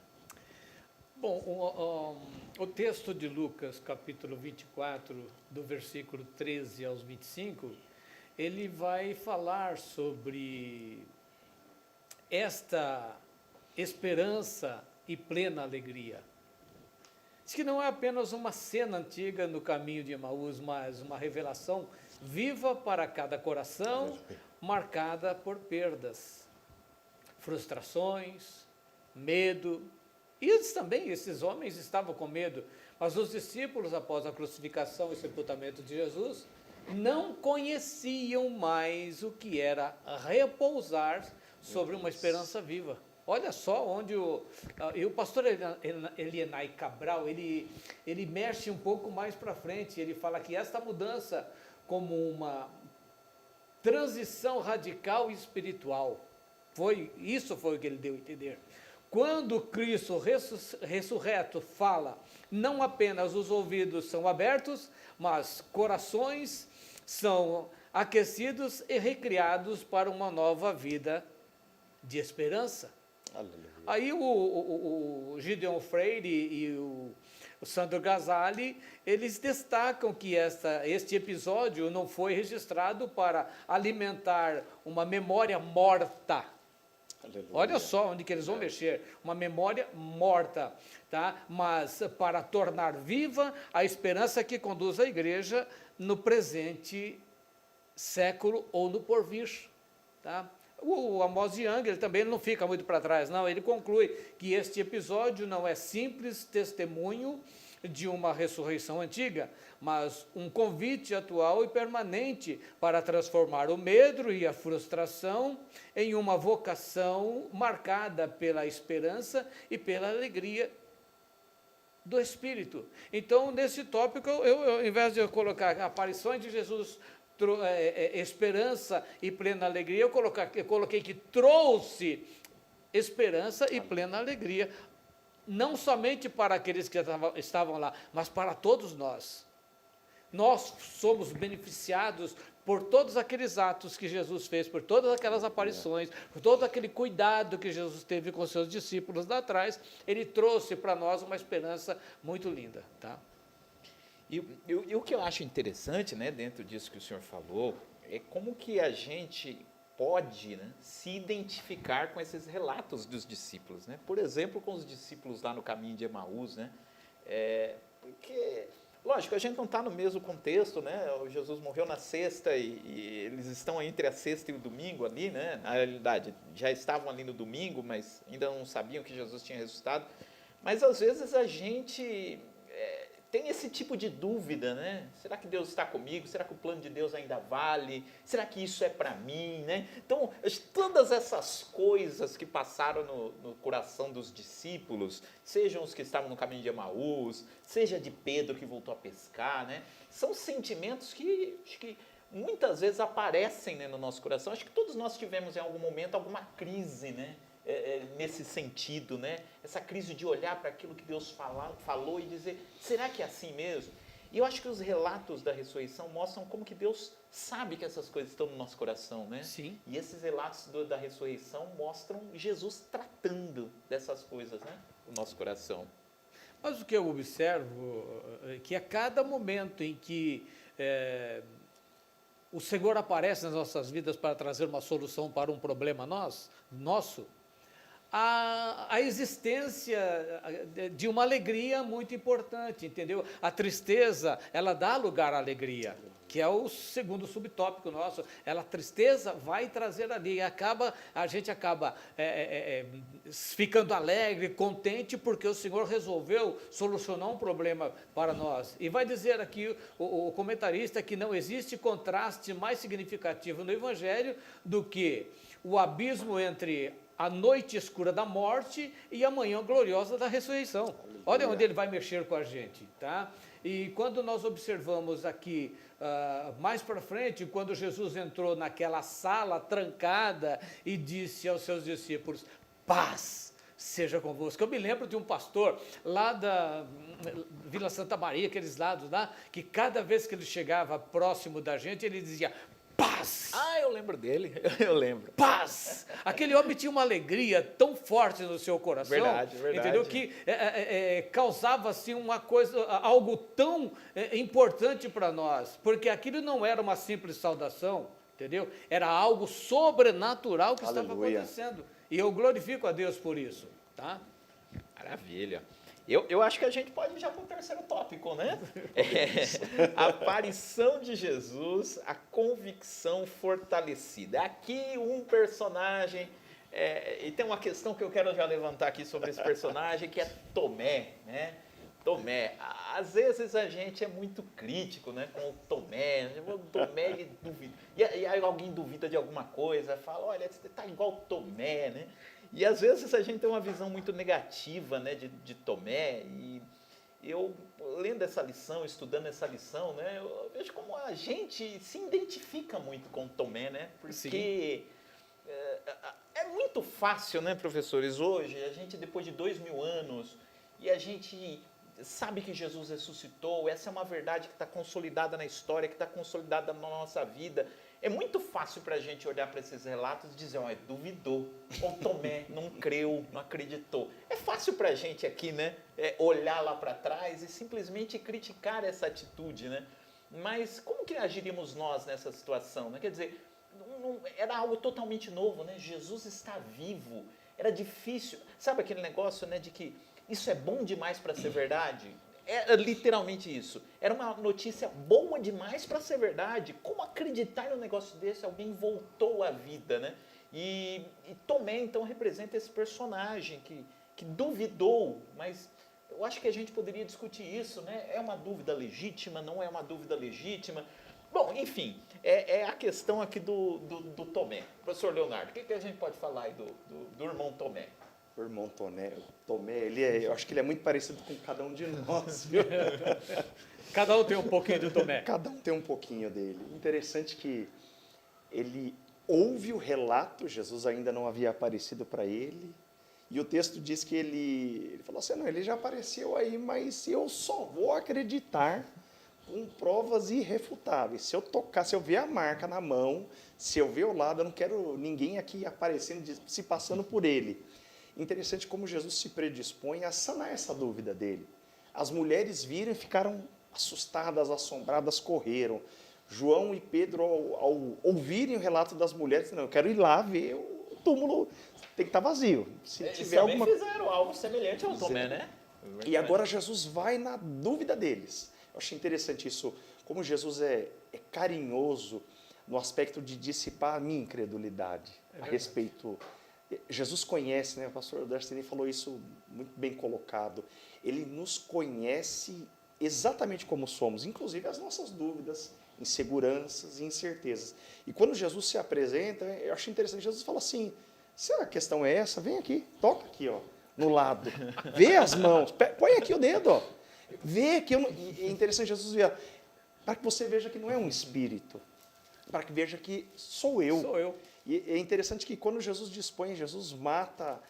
Bom, o texto de Lucas, capítulo 24, do versículo 13 aos 25, ele vai falar sobre esta esperança e plena alegria. Diz que não é apenas uma cena antiga no caminho de Emaús, mas uma revelação viva para cada coração, marcada por perdas, frustrações, medo. E eles também, esses homens estavam com medo, mas os discípulos, após a crucificação e sepultamento de Jesus, não conheciam mais o que era repousar sobre uma esperança viva. Olha só onde o pastor Elienay Cabral, ele mexe um pouco mais para frente, ele fala que esta mudança como uma transição radical e espiritual, isso foi o que ele deu a entender. Quando Cristo ressurreto fala, não apenas os ouvidos são abertos, mas corações são aquecidos e recriados para uma nova vida de esperança. Aleluia. Aí o Gideon Freire e o Sandro Ghazali, eles destacam que este episódio não foi registrado para alimentar uma memória morta. Aleluia. Olha só onde que eles vão mexer, uma memória morta, tá? Mas para tornar viva a esperança que conduz a igreja no presente século ou no porvir, tá? O Amos Young, ele também não fica muito para trás, não, ele conclui que este episódio não é simples testemunho de uma ressurreição antiga, mas um convite atual e permanente para transformar o medo e a frustração em uma vocação marcada pela esperança e pela alegria do Espírito. Então, nesse tópico, eu ao invés de eu colocar aparições de Jesus, esperança e plena alegria, eu coloquei que trouxe esperança e plena alegria, não somente para aqueles que estavam lá, mas para todos nós. Nós somos beneficiados por todos aqueles atos que Jesus fez, por todas aquelas aparições, por todo aquele cuidado que Jesus teve com seus discípulos lá atrás. Ele trouxe para nós uma esperança muito linda, tá? E o que eu acho interessante, né, dentro disso que o senhor falou, é como que a gente pode, né, se identificar com esses relatos dos discípulos, né? Por exemplo, com os discípulos lá no caminho de Emaús, né? Porque, lógico, a gente não está no mesmo contexto, né? O Jesus morreu na sexta e eles estão entre a sexta e o domingo ali, né? Na realidade, já estavam ali no domingo, mas ainda não sabiam que Jesus tinha ressuscitado. Mas às vezes a gente tem esse tipo de dúvida, né? Será que Deus está comigo? Será que o plano de Deus ainda vale? Será que isso é para mim, né? Então, todas essas coisas que passaram no coração dos discípulos, sejam os que estavam no caminho de Emaús, seja de Pedro que voltou a pescar, né? São sentimentos que acho que muitas vezes aparecem, né, no nosso coração. Acho que todos nós tivemos em algum momento alguma crise, né? Nesse sentido, né? Essa crise de olhar para aquilo que Deus falou e dizer, será que é assim mesmo? E eu acho que os relatos da ressurreição mostram como que Deus sabe que essas coisas estão no nosso coração, né? Sim. E esses relatos da ressurreição mostram Jesus tratando dessas coisas, né, no nosso coração. Mas o que eu observo é que a cada momento em que o Senhor aparece nas nossas vidas para trazer uma solução para um problema nosso, a existência de uma alegria muito importante, entendeu? A tristeza, ela dá lugar à alegria, que é o segundo subtópico nosso. A tristeza vai trazer ali, a gente acaba ficando alegre, contente, porque o Senhor resolveu solucionar um problema para nós. E vai dizer aqui o comentarista que não existe contraste mais significativo no Evangelho do que o abismo entre a noite escura da morte e a manhã gloriosa da ressurreição. Olha onde ele vai mexer com a gente, tá? E quando nós observamos aqui, mais para frente, quando Jesus entrou naquela sala trancada e disse aos seus discípulos, paz seja convosco. Eu me lembro de um pastor lá da Vila Santa Maria, aqueles lados lá, que cada vez que ele chegava próximo da gente, ele dizia, paz! Ah, eu lembro dele, eu lembro. Paz! Aquele homem tinha uma alegria tão forte no seu coração, verdade. entendeu? Que causava assim uma coisa, algo tão importante para nós, porque aquilo não era uma simples saudação, entendeu? Era algo sobrenatural que estava acontecendo. E eu glorifico a Deus por isso, tá? Maravilha. Eu acho que a gente pode ir já para o terceiro tópico, né? A aparição de Jesus, a convicção fortalecida. Aqui um personagem, e tem uma questão que eu quero já levantar aqui sobre esse personagem, que é Tomé, né? Tomé. Às vezes a gente é muito crítico, né, com o Tomé. O Tomé, ele duvida. E aí alguém duvida de alguma coisa, fala, olha, você está igual o Tomé, né? E às vezes a gente tem uma visão muito negativa, né, de Tomé, e eu, lendo essa lição, estudando essa lição, né, eu vejo como a gente se identifica muito com Tomé, né, porque é muito fácil, né, professores, hoje, a gente depois de 2000 anos, e a gente sabe que Jesus ressuscitou, essa é uma verdade que está consolidada na história, que está consolidada na nossa vida, É muito fácil para a gente olhar para esses relatos e dizer, olha, duvidou, ou Tomé não creu, não acreditou. É fácil para a gente aqui, né, olhar lá para trás e simplesmente criticar essa atitude, né? Mas como que agiríamos nós nessa situação, né? Quer dizer, era algo totalmente novo, né? Jesus está vivo, era difícil. Sabe aquele negócio, né, de que isso é bom demais para ser verdade? Era literalmente isso. Era uma notícia boa demais para ser verdade. Como acreditar em um negócio desse? Alguém voltou à vida, né? E Tomé, então, representa esse personagem que duvidou, mas eu acho que a gente poderia discutir isso, né? É uma dúvida legítima, não é uma dúvida legítima? Bom, enfim, é a questão aqui do Tomé. Professor Leonardo, o que a gente pode falar aí do irmão Tomé? O irmão Tomé, eu acho que ele é muito parecido com cada um de nós, viu? Cada um tem um pouquinho do Tomé. Cada um tem um pouquinho dele. Interessante que ele ouve o relato, Jesus ainda não havia aparecido para ele, e o texto diz que ele falou assim, não, ele já apareceu aí, mas eu só vou acreditar com provas irrefutáveis. Se eu tocar, se eu ver a marca na mão, se eu ver o lado, eu não quero ninguém aqui aparecendo, se passando por ele. Interessante como Jesus se predispõe a sanar essa dúvida dele. As mulheres viram e ficaram assustadas, assombradas, correram. João e Pedro, ao ouvirem o relato das mulheres, não, eu quero ir lá ver o túmulo, tem que estar vazio. Se tiver também alguma... fizeram algo semelhante ao Tomé, né? E agora Jesus vai na dúvida deles. Eu achei interessante isso, como Jesus é carinhoso no aspecto de dissipar a minha incredulidade a respeito. Jesus conhece, né? O pastor Darcini falou isso muito bem colocado. Ele nos conhece exatamente como somos, inclusive as nossas dúvidas, inseguranças e incertezas. E quando Jesus se apresenta, eu acho interessante, Jesus fala assim, se a questão é essa, vem aqui, toca aqui, ó, no lado, vê as mãos, põe aqui o dedo, ó, vê que é interessante Jesus ver, para que você veja que não é um espírito, para que veja que sou eu. Sou eu. E é interessante que quando Jesus dispõe, Jesus mata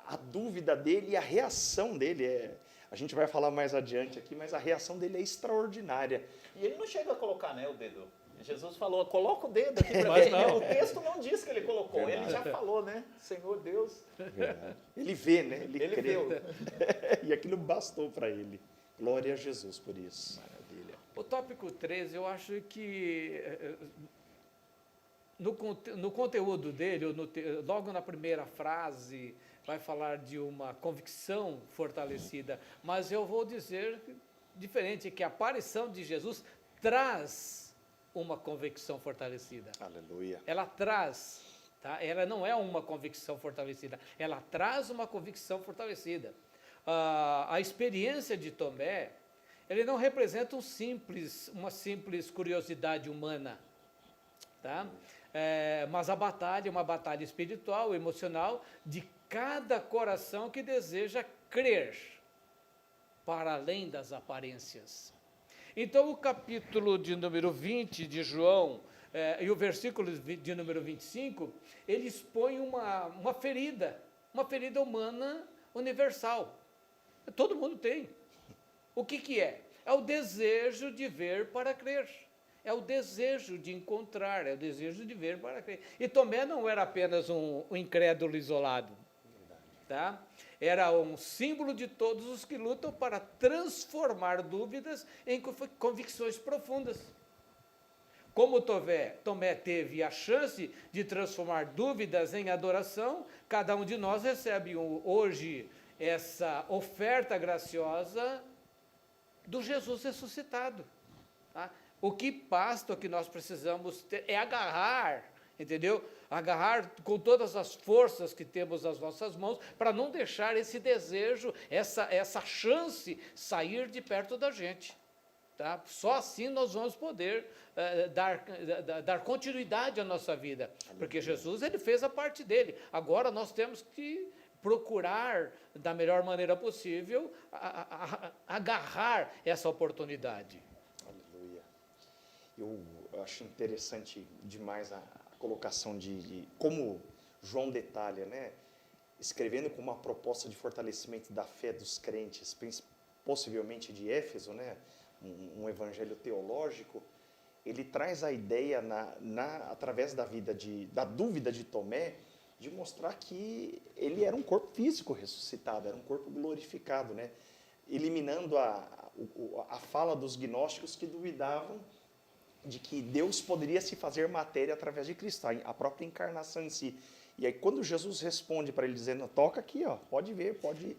a dúvida dele e a reação dele a gente vai falar mais adiante aqui, mas a reação dele é extraordinária. E ele não chega a colocar, né, o dedo. Jesus falou, coloca o dedo aqui para Mas ver. não. O texto não diz que ele colocou, Verdade. ele já falou, né? Senhor Deus. Ele vê, né? Ele crê. viu. E aquilo bastou para ele. Glória a Jesus por isso. Maravilha. O tópico 13, eu acho que no conteúdo dele, logo na primeira frase, vai falar de uma convicção fortalecida, mas eu vou dizer diferente, que a aparição de Jesus traz uma convicção fortalecida. Aleluia. Ela traz, tá? Ela não é uma convicção fortalecida, ela traz uma convicção fortalecida. A experiência de Tomé, ele não representa uma simples curiosidade humana, tá? Mas a batalha é uma batalha espiritual, emocional, de cada coração que deseja crer para além das aparências. Então, o capítulo de número 20 de João e o versículo de número 25, ele expõe uma ferida humana universal. Todo mundo tem. O que é? É o desejo de ver para crer. É o desejo de encontrar, é o desejo de ver para crer. E Tomé não era apenas um incrédulo isolado. Tá? Era um símbolo de todos os que lutam para transformar dúvidas em convicções profundas. Como Tomé teve a chance de transformar dúvidas em adoração, cada um de nós recebe hoje essa oferta graciosa do Jesus ressuscitado. Tá? O que nós precisamos ter é agarrar, entendeu? Agarrar com todas as forças que temos nas nossas mãos para não deixar esse desejo, essa chance sair de perto da gente. Tá? Só assim nós vamos poder dar continuidade à nossa vida. Porque Jesus, ele fez a parte dele. Agora nós temos que procurar, da melhor maneira possível, agarrar essa oportunidade. Aleluia. Eu acho interessante demais a colocação de como João detalha, né? Escrevendo com uma proposta de fortalecimento da fé dos crentes, possivelmente de Éfeso, né? Um evangelho teológico, ele traz a ideia, através da dúvida de Tomé, de mostrar que ele era um corpo físico ressuscitado, era um corpo glorificado, né? Eliminando a fala dos gnósticos que duvidavam de que Deus poderia se fazer matéria através de Cristo, a própria encarnação em si. E aí quando Jesus responde para ele dizendo, toca aqui, ó, pode ver, pode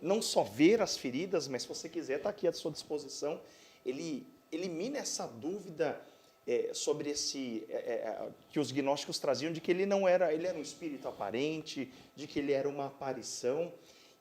não só ver as feridas, mas se você quiser, está aqui à sua disposição. Ele elimina essa dúvida sobre que os gnósticos traziam, de que ele era um espírito aparente, de que ele era uma aparição.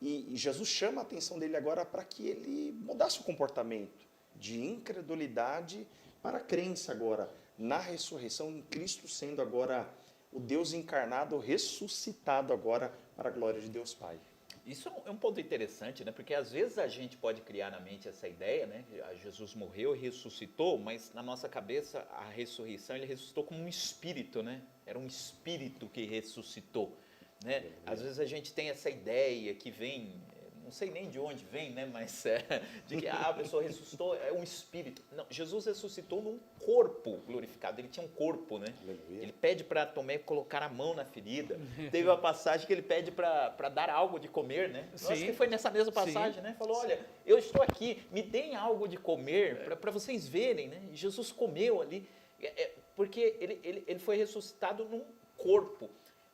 E Jesus chama a atenção dele agora para que ele mudasse o comportamento de incredulidade para a crença agora na ressurreição, em Cristo sendo agora o Deus encarnado, ressuscitado agora para a glória de Deus Pai. Isso é um ponto interessante, né? Porque às vezes a gente pode criar na mente essa ideia, né? Jesus morreu e ressuscitou, mas na nossa cabeça a ressurreição, ele ressuscitou como um espírito, né? Era um espírito que ressuscitou, né? Às vezes a gente tem essa ideia que vem, não sei nem de onde vem, né? Mas de que a pessoa ressuscitou, é um espírito. Não, Jesus ressuscitou num corpo glorificado, ele tinha um corpo, né? Aleluia. Ele pede para Tomé colocar a mão na ferida. Teve uma passagem que ele pede para dar algo de comer, né? Eu acho que foi nessa mesma passagem, né? Falou, olha, eu estou aqui, me deem algo de comer para vocês verem, né? E Jesus comeu ali, porque ele foi ressuscitado num corpo.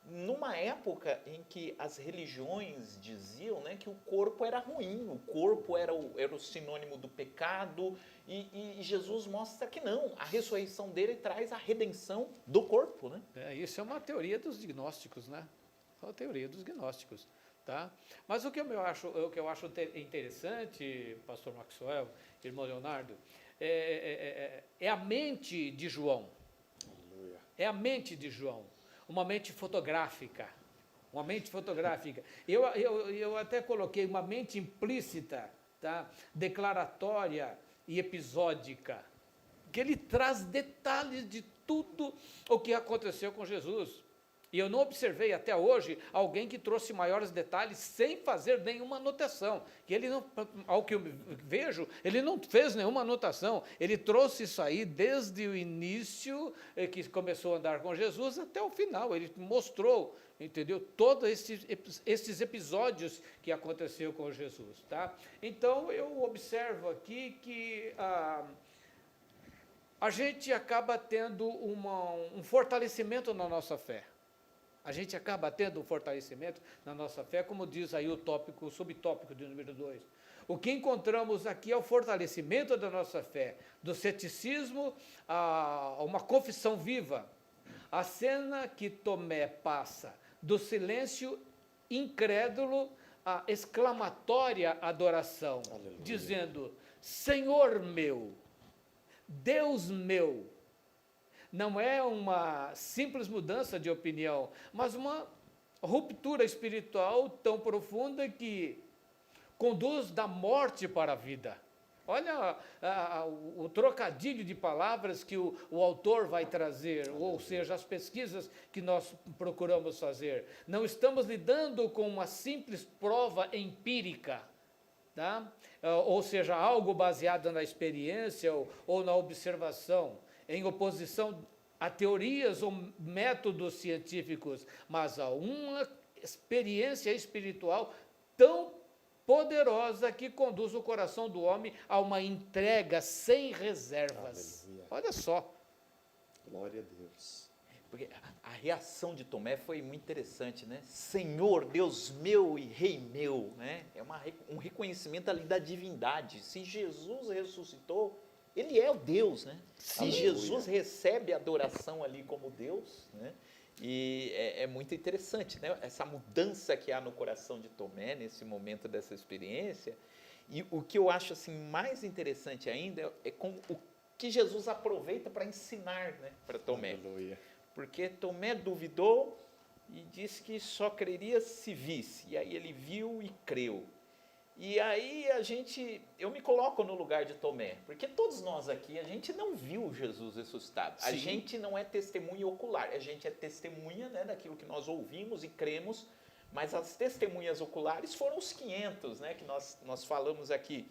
Numa época em que as religiões diziam, né, que o corpo era ruim, o corpo era o sinônimo do pecado, e Jesus mostra que não, a ressurreição dele traz a redenção do corpo, né? Isso é uma teoria dos gnósticos, né? É uma teoria dos gnósticos, tá? Mas o que eu acho interessante, pastor Maxwell, irmão Leonardo, é a mente de João. Aleluia. É a mente de João. Uma mente fotográfica, uma mente fotográfica. Eu até coloquei uma mente implícita, tá? Declaratória e episódica, que ele traz detalhes de tudo o que aconteceu com Jesus. E eu não observei até hoje alguém que trouxe maiores detalhes sem fazer nenhuma anotação. Que ele não, ao que eu vejo, ele não fez nenhuma anotação. Ele trouxe isso aí desde o início, que começou a andar com Jesus, até o final. Ele mostrou, entendeu? Todos esses episódios que aconteceu com Jesus, tá? Então, eu observo aqui que a gente acaba tendo um fortalecimento na nossa fé. A gente acaba tendo um fortalecimento na nossa fé, como diz aí o subtópico de número 2. O que encontramos aqui é o fortalecimento da nossa fé, do ceticismo a uma confissão viva. A cena que Tomé passa do silêncio incrédulo à exclamatória adoração, Aleluia. dizendo, Senhor meu, Deus meu. Não é uma simples mudança de opinião, mas uma ruptura espiritual tão profunda que conduz da morte para a vida. Olha o trocadilho de palavras que o autor vai trazer, ou seja, as pesquisas que nós procuramos fazer. Não estamos lidando com uma simples prova empírica, tá? Ou seja, algo baseado na experiência ou na observação, em oposição a teorias ou métodos científicos, mas a uma experiência espiritual tão poderosa que conduz o coração do homem a uma entrega sem reservas. Aleluia. Olha só. Glória a Deus. Porque a reação de Tomé foi muito interessante, né? Senhor, Deus meu e Rei meu, né? É um reconhecimento ali da divindade. Se Jesus ressuscitou, ele é o Deus, né? Se Aleluia. Jesus recebe adoração ali como Deus, né? E é muito interessante, né? Essa mudança que há no coração de Tomé nesse momento dessa experiência. E o que eu acho assim mais interessante ainda é com o que Jesus aproveita para ensinar, né, para Tomé. Aleluia. Porque Tomé duvidou e disse que só creria se visse. E aí ele viu e creu. E aí eu me coloco no lugar de Tomé, porque todos nós aqui, a gente não viu Jesus ressuscitado. A Sim. gente não é testemunha ocular, a gente é testemunha, né, daquilo que nós ouvimos e cremos, mas as testemunhas oculares foram os 500, né, que nós falamos aqui.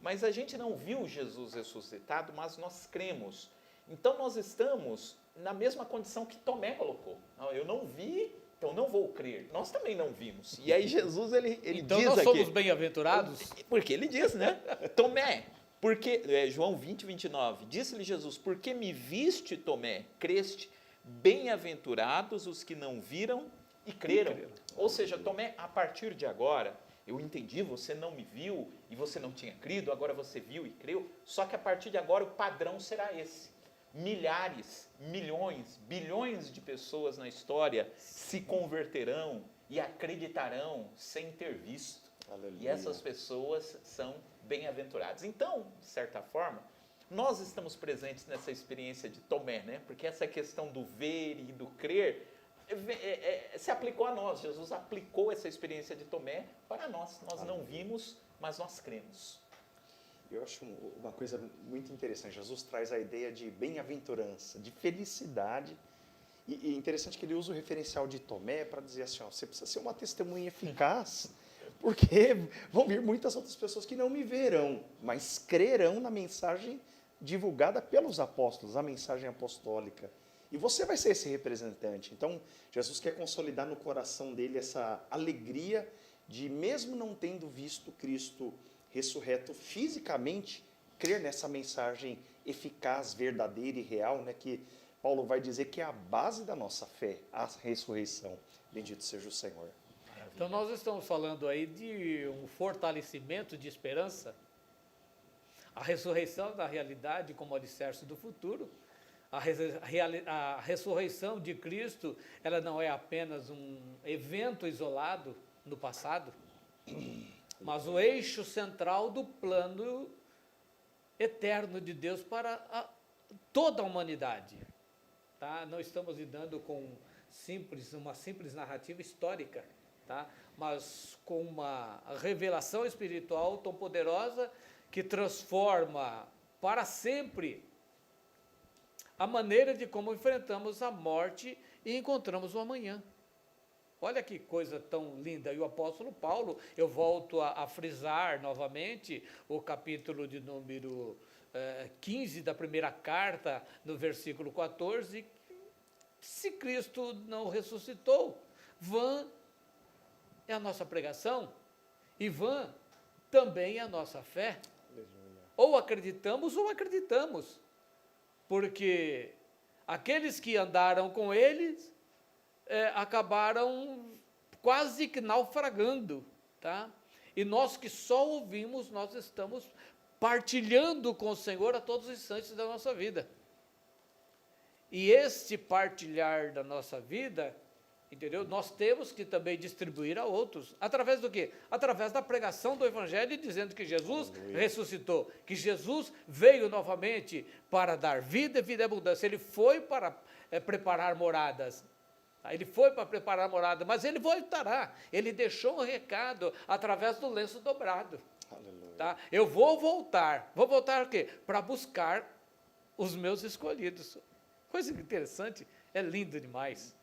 Mas a gente não viu Jesus ressuscitado, mas nós cremos. Então nós estamos na mesma condição que Tomé colocou. Não, eu não vi, então não vou crer. Nós também não vimos. E aí Jesus, ele Então diz nós aqui... somos bem-aventurados? Porque ele diz, né? Tomé, porque, João 20, 29, disse-lhe Jesus, porque me viste, Tomé, creste, bem-aventurados os que não viram e creram. Ou seja, Tomé, a partir de agora, eu entendi, você não me viu e você não tinha crido, agora você viu e creu, só que a partir de agora o padrão será esse. Milhares, milhões, bilhões de pessoas na história se converterão e acreditarão sem ter visto. Aleluia. E essas pessoas são bem-aventuradas. Então, de certa forma, nós estamos presentes nessa experiência de Tomé, né? Porque essa questão do ver e do crer se aplicou a nós. Jesus aplicou essa experiência de Tomé para nós. Nós não vimos, mas nós cremos. Eu acho uma coisa muito interessante. Jesus traz a ideia de bem-aventurança, de felicidade. E interessante que ele usa o referencial de Tomé para dizer assim, ó, você precisa ser uma testemunha eficaz, porque vão vir muitas outras pessoas que não me verão, mas crerão na mensagem divulgada pelos apóstolos, a mensagem apostólica. E você vai ser esse representante. Então, Jesus quer consolidar no coração dele essa alegria de, mesmo não tendo visto Cristo ressurreto fisicamente, crer nessa mensagem eficaz, verdadeira e real, né, que Paulo vai dizer que é a base da nossa fé, a ressurreição. Bendito seja o Senhor. Então nós estamos falando aí de um fortalecimento de esperança, a ressurreição da realidade como alicerce do futuro. A ressurreição de Cristo, ela não é apenas um evento isolado no passado, mas o eixo central do plano eterno de Deus para toda a humanidade. Tá? Não estamos lidando com uma simples narrativa histórica, tá? Mas com uma revelação espiritual tão poderosa que transforma para sempre a maneira de como enfrentamos a morte e encontramos o amanhã. Olha que coisa tão linda. E o apóstolo Paulo, eu volto a frisar novamente o capítulo de número 15 da primeira carta, no versículo 14, se Cristo não ressuscitou, vã é a nossa pregação e vã também é a nossa fé. Ou acreditamos ou acreditamos, porque aqueles que andaram com eles acabaram quase que naufragando, tá? E nós que só ouvimos, nós estamos partilhando com o Senhor a todos os instantes da nossa vida. E este partilhar da nossa vida, entendeu? Nós temos que também distribuir a outros. Através do quê? Através da pregação do Evangelho, dizendo que Jesus ressuscitou, que Jesus veio novamente para dar vida e vida e abundância. Ele foi para preparar moradas. Ele foi para preparar morada, mas ele voltará. Ele deixou um recado através do lenço dobrado. Aleluia. Tá? Eu vou voltar. Vou voltar o quê? Para buscar os meus escolhidos. Coisa interessante, é lindo demais.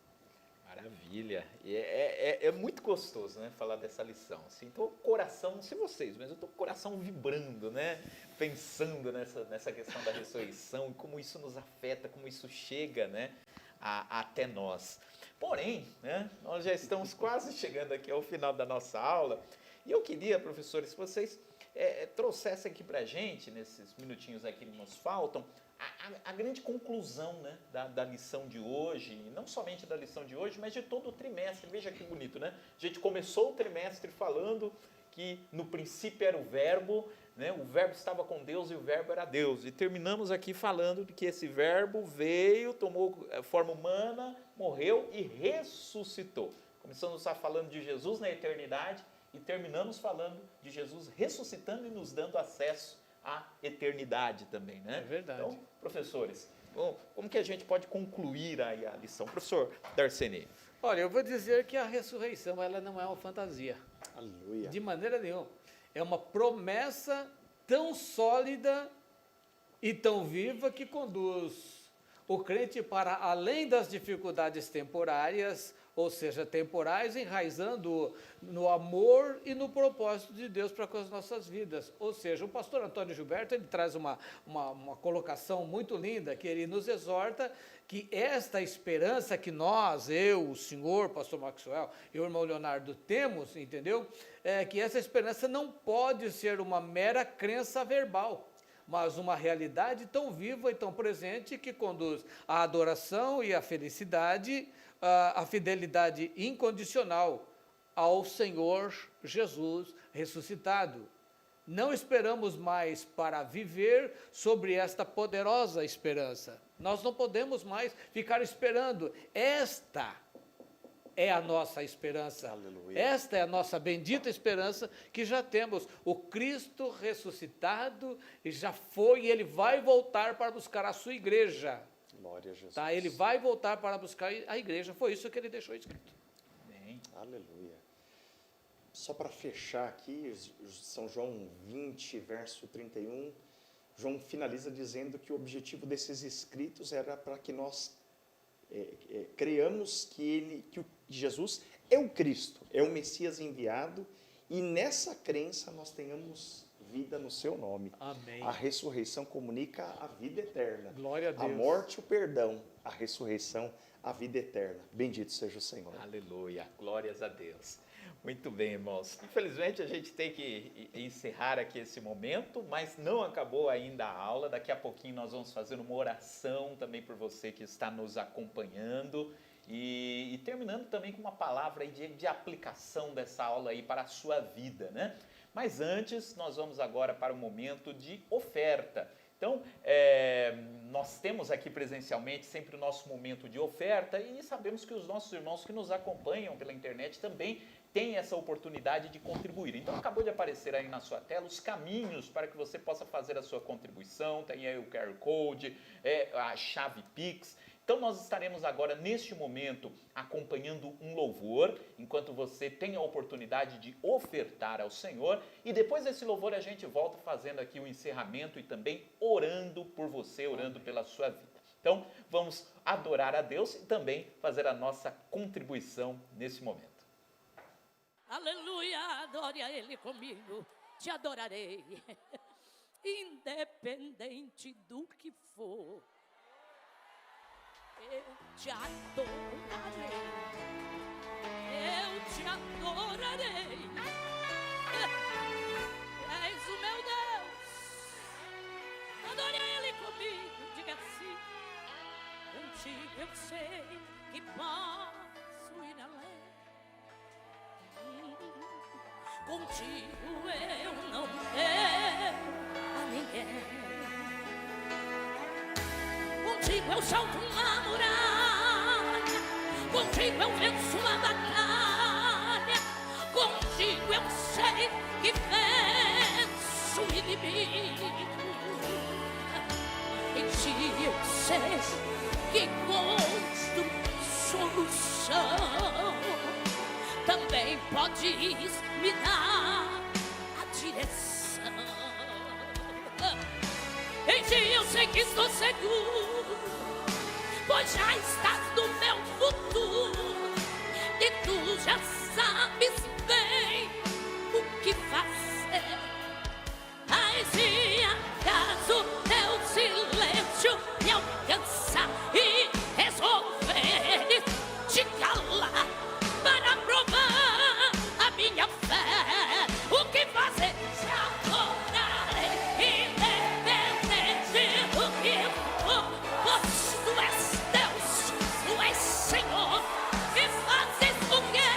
Maravilha. E é muito gostoso, né, falar dessa lição. Assim, tô com o coração, não sei vocês, mas eu estou com o coração vibrando, né, pensando nessa questão da ressurreição e como isso nos afeta, como isso chega, né, até nós. Porém, né, nós já estamos quase chegando aqui ao final da nossa aula e eu queria, professores, que vocês trouxessem aqui para a gente, nesses minutinhos aqui que nos faltam, a grande conclusão, né, da lição de hoje, e não somente da lição de hoje, mas de todo o trimestre. Veja que bonito, né? A gente começou o trimestre falando que no princípio era o verbo, né? O verbo estava com Deus e o verbo era Deus. E terminamos aqui falando de que esse verbo veio, tomou forma humana, morreu e ressuscitou. Começamos a falando de Jesus na eternidade e terminamos falando de Jesus ressuscitando e nos dando acesso à eternidade também, né? É verdade. Então, professores, como que a gente pode concluir aí a lição? Professor Darceni. Olha, eu vou dizer que a ressurreição, ela não é uma fantasia. Aleluia. De maneira nenhuma. É uma promessa tão sólida e tão viva que conduz o crente, para além das dificuldades temporárias, ou seja, temporais, enraizando no amor e no propósito de Deus para com as nossas vidas. Ou seja, o pastor Antônio Gilberto, ele traz uma colocação muito linda, que ele nos exorta que esta esperança que nós, eu, o senhor, pastor Maxwell e o irmão Leonardo temos, entendeu? Que essa esperança não pode ser uma mera crença verbal, mas uma realidade tão viva e tão presente que conduz à adoração e à felicidade, à fidelidade incondicional ao Senhor Jesus ressuscitado. Não esperamos mais para viver sobre esta poderosa esperança. Nós não podemos mais ficar esperando. Esta é a nossa esperança. Aleluia. Esta é a nossa bendita esperança que já temos. O Cristo ressuscitado e já foi, e Ele vai voltar para buscar a sua igreja. Glória a Jesus. Tá? Ele vai voltar para buscar a igreja. Foi isso que Ele deixou escrito. Amém. Aleluia. Só para fechar aqui, São João 20, verso 31, João finaliza dizendo que o objetivo desses escritos era para que nós creamos que Jesus é o Cristo, é o Messias enviado, e nessa crença nós tenhamos vida no seu nome. Amém. A ressurreição comunica a vida eterna. Glória a Deus. A morte, o perdão, a ressurreição, a vida eterna. Bendito seja o Senhor. Aleluia, glórias a Deus. Muito bem, irmãos. Infelizmente, a gente tem que encerrar aqui esse momento, mas não acabou ainda a aula. Daqui a pouquinho nós vamos fazer uma oração também por você que está nos acompanhando e terminando também com uma palavra aí de aplicação dessa aula aí para a sua vida, né? Mas antes, nós vamos agora para o momento de oferta. Então, nós temos aqui presencialmente sempre o nosso momento de oferta e sabemos que os nossos irmãos que nos acompanham pela internet também têm essa oportunidade de contribuir. Então, acabou de aparecer aí na sua tela os caminhos para que você possa fazer a sua contribuição. Tem aí o QR Code, a chave Pix. Então, nós estaremos agora, neste momento, acompanhando um louvor, enquanto você tem a oportunidade de ofertar ao Senhor. E depois desse louvor, a gente volta fazendo aqui o encerramento e também orando por você, orando pela sua vida. Então, vamos adorar a Deus e também fazer a nossa contribuição nesse momento. Aleluia, adore a Ele comigo, te adorarei, independente do que for. Eu te adorarei, eu te adorarei, és o meu Deus, adore a Ele comigo, diga assim, contigo eu sei que posso ir além, contigo eu não quero a ninguém. Contigo eu salto uma muralha, contigo eu venço uma batalha, contigo eu sei que venço o inimigo. Em ti eu sei que construo solução. Também podes me dar a direção. Em ti eu sei que estou seguro, pois já estás no meu futuro, e tu já sabes bem o que fazer. Mas se acaso teu silêncio me alcançar e resolveres te calar para provar a minha fé, o que fazer? Te adorarei, independente do que for, pois tu és Deus, tu és Senhor, e fazes o que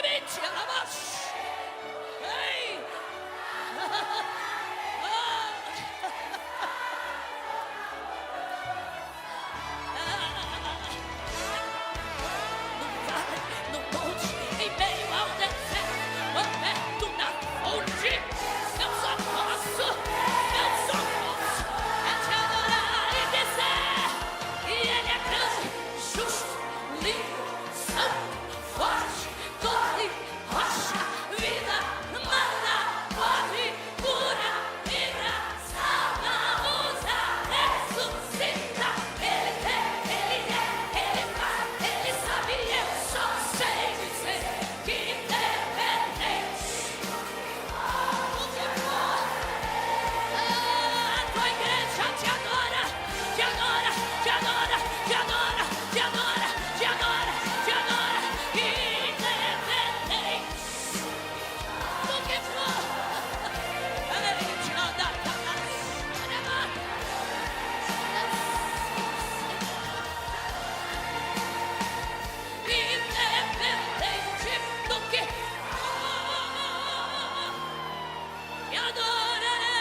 mentira, mas... Ei! No monte, em meio ao deserto, aberto na fonte, eu só posso é te adorar e dizer que Ele é grande, justo, livre, santo, forte, torre, rocha, vida, mana, pobre, cura, livra, salva, usa, ressuscita. Ele faz, Ele sabe, eu só sei dizer que independente do que for, a tua igreja te adora, te adora, te adora, te adora, te adora, te adora, te adora, independente do que for. Ei, te adora, independente do que for, te adorarei.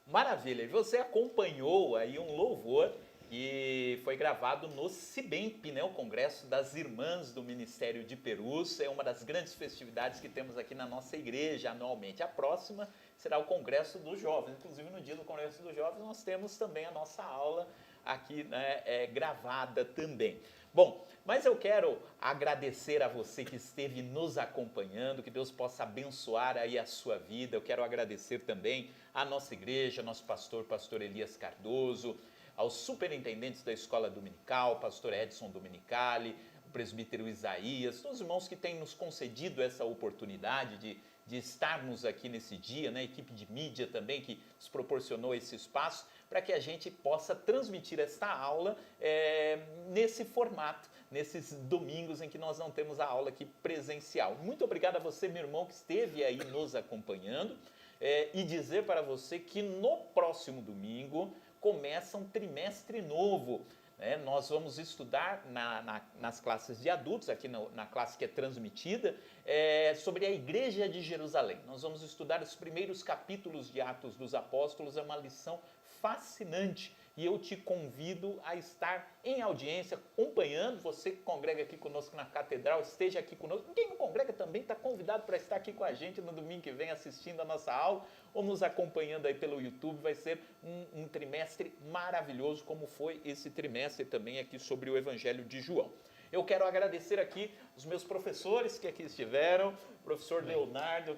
Maravilha, e você acompanhou aí um louvor que foi gravado no CIBEMP, né, o Congresso das Irmãs do Ministério de Perus. É uma das grandes festividades que temos aqui na nossa igreja anualmente. A próxima será o Congresso dos Jovens. Inclusive, no dia do Congresso dos Jovens, nós temos também a nossa aula aqui, né, gravada também. Bom, mas eu quero agradecer a você que esteve nos acompanhando, que Deus possa abençoar aí a sua vida. Eu quero agradecer também à nossa igreja, nosso pastor Elias Cardoso, aos superintendentes da Escola Dominical, pastor Edson Dominicali, o presbítero Isaías, todos os irmãos que têm nos concedido essa oportunidade de estarmos aqui nesse dia, né? A equipe de mídia também que nos proporcionou esse espaço para que a gente possa transmitir esta aula nesse formato, nesses domingos em que nós não temos a aula aqui presencial. Muito obrigado a você, meu irmão, que esteve aí nos acompanhando, e dizer para você que no próximo domingo começa um trimestre novo. Nós vamos estudar nas classes de adultos, aqui na classe que é transmitida, sobre a Igreja de Jerusalém. Nós vamos estudar os primeiros capítulos de Atos dos Apóstolos, é uma lição fascinante e eu te convido a estar em audiência, acompanhando. Você que congrega aqui conosco na Catedral, esteja aqui conosco. Quem não congrega também está convidado para estar aqui com a gente no domingo que vem assistindo a nossa aula ou nos acompanhando aí pelo YouTube. Vai ser um trimestre maravilhoso, como foi esse trimestre também aqui sobre o Evangelho de João. Eu quero agradecer aqui os meus professores que aqui estiveram, o professor Leonardo,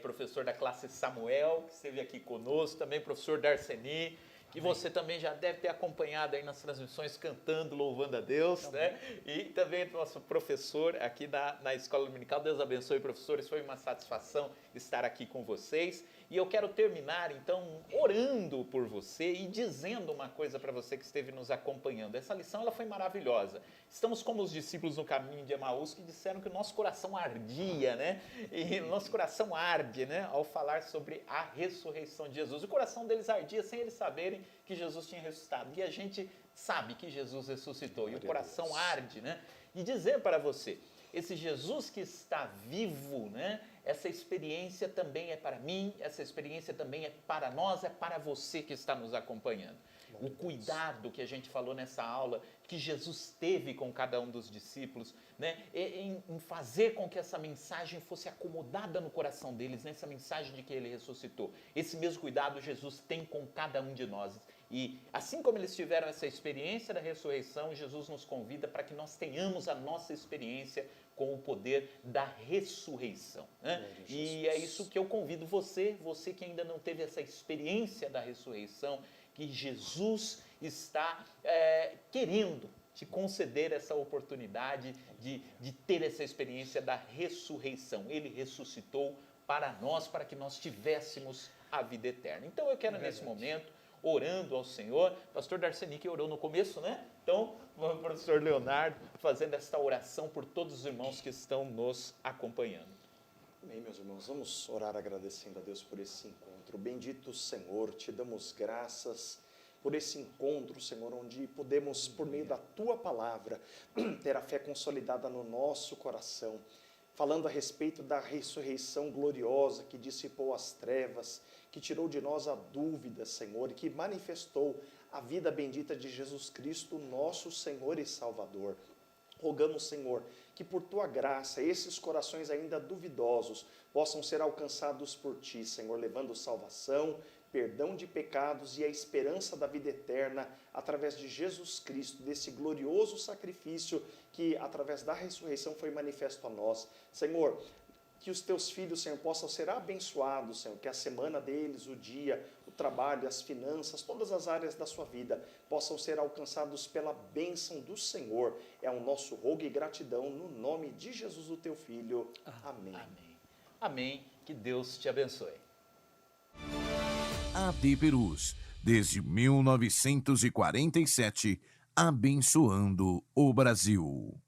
professor da classe Samuel, que esteve aqui conosco, também o professor Darceni, que você também já deve ter acompanhado aí nas transmissões cantando, louvando a Deus, né? E também nosso professor aqui na Escola Dominical. Deus abençoe, professores, foi uma satisfação estar aqui com vocês. E eu quero terminar, então, orando por você e dizendo uma coisa para você que esteve nos acompanhando. Essa lição ela foi maravilhosa. Estamos como os discípulos no caminho de Emaús que disseram que o nosso coração ardia, né? E o nosso coração arde, né? Ao falar sobre a ressurreição de Jesus. O coração deles ardia sem eles saberem que Jesus tinha ressuscitado. E a gente sabe que Jesus ressuscitou e o coração arde, né? E dizer para você, esse Jesus que está vivo, né? Essa experiência também é para mim, essa experiência também é para nós, é para você que está nos acompanhando. O cuidado que a gente falou nessa aula, que Jesus teve com cada um dos discípulos, né? Em fazer com que essa mensagem fosse acomodada no coração deles, nessa mensagem de que Ele ressuscitou. Esse mesmo cuidado Jesus tem com cada um de nós. E assim como eles tiveram essa experiência da ressurreição, Jesus nos convida para que nós tenhamos a nossa experiência com o poder da ressurreição, né? E é isso que eu convido você que ainda não teve essa experiência da ressurreição, que Jesus está querendo te conceder essa oportunidade de ter essa experiência da ressurreição. Ele ressuscitou para nós, para que nós tivéssemos a vida eterna. Então eu quero nesse momento, orando ao Senhor, pastor Darceni que orou no começo, né? Então, o professor Leonardo fazendo esta oração por todos os irmãos que estão nos acompanhando. Amém, meus irmãos. Vamos orar agradecendo a Deus por esse encontro 4. Bendito Senhor, te damos graças por esse encontro, Senhor, onde podemos, por meio da Tua palavra, ter a fé consolidada no nosso coração, falando a respeito da ressurreição gloriosa que dissipou as trevas, que tirou de nós a dúvida, Senhor, e que manifestou a vida bendita de Jesus Cristo, nosso Senhor e Salvador. Rogamos, Senhor, que por Tua graça, esses corações ainda duvidosos possam ser alcançados por Ti, Senhor, levando salvação, perdão de pecados e a esperança da vida eterna através de Jesus Cristo, desse glorioso sacrifício que, através da ressurreição, foi manifesto a nós. Senhor, que os Teus filhos, Senhor, possam ser abençoados, Senhor, que a semana deles, o dia, o trabalho, as finanças, todas as áreas da sua vida possam ser alcançados pela bênção do Senhor. É o nosso rogo e gratidão no nome de Jesus, o Teu Filho. Amém. Amém. Amém. Que Deus te abençoe. AD Perus, desde 1947, abençoando o Brasil.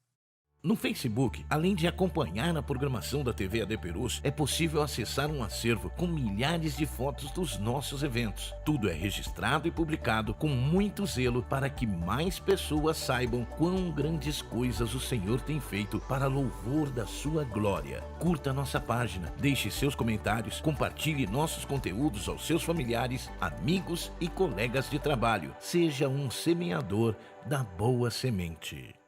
No Facebook, além de acompanhar a programação da TV AD Perus, é possível acessar um acervo com milhares de fotos dos nossos eventos. Tudo é registrado e publicado com muito zelo para que mais pessoas saibam quão grandes coisas o Senhor tem feito para louvor da sua glória. Curta nossa página, deixe seus comentários, compartilhe nossos conteúdos aos seus familiares, amigos e colegas de trabalho. Seja um semeador da boa semente.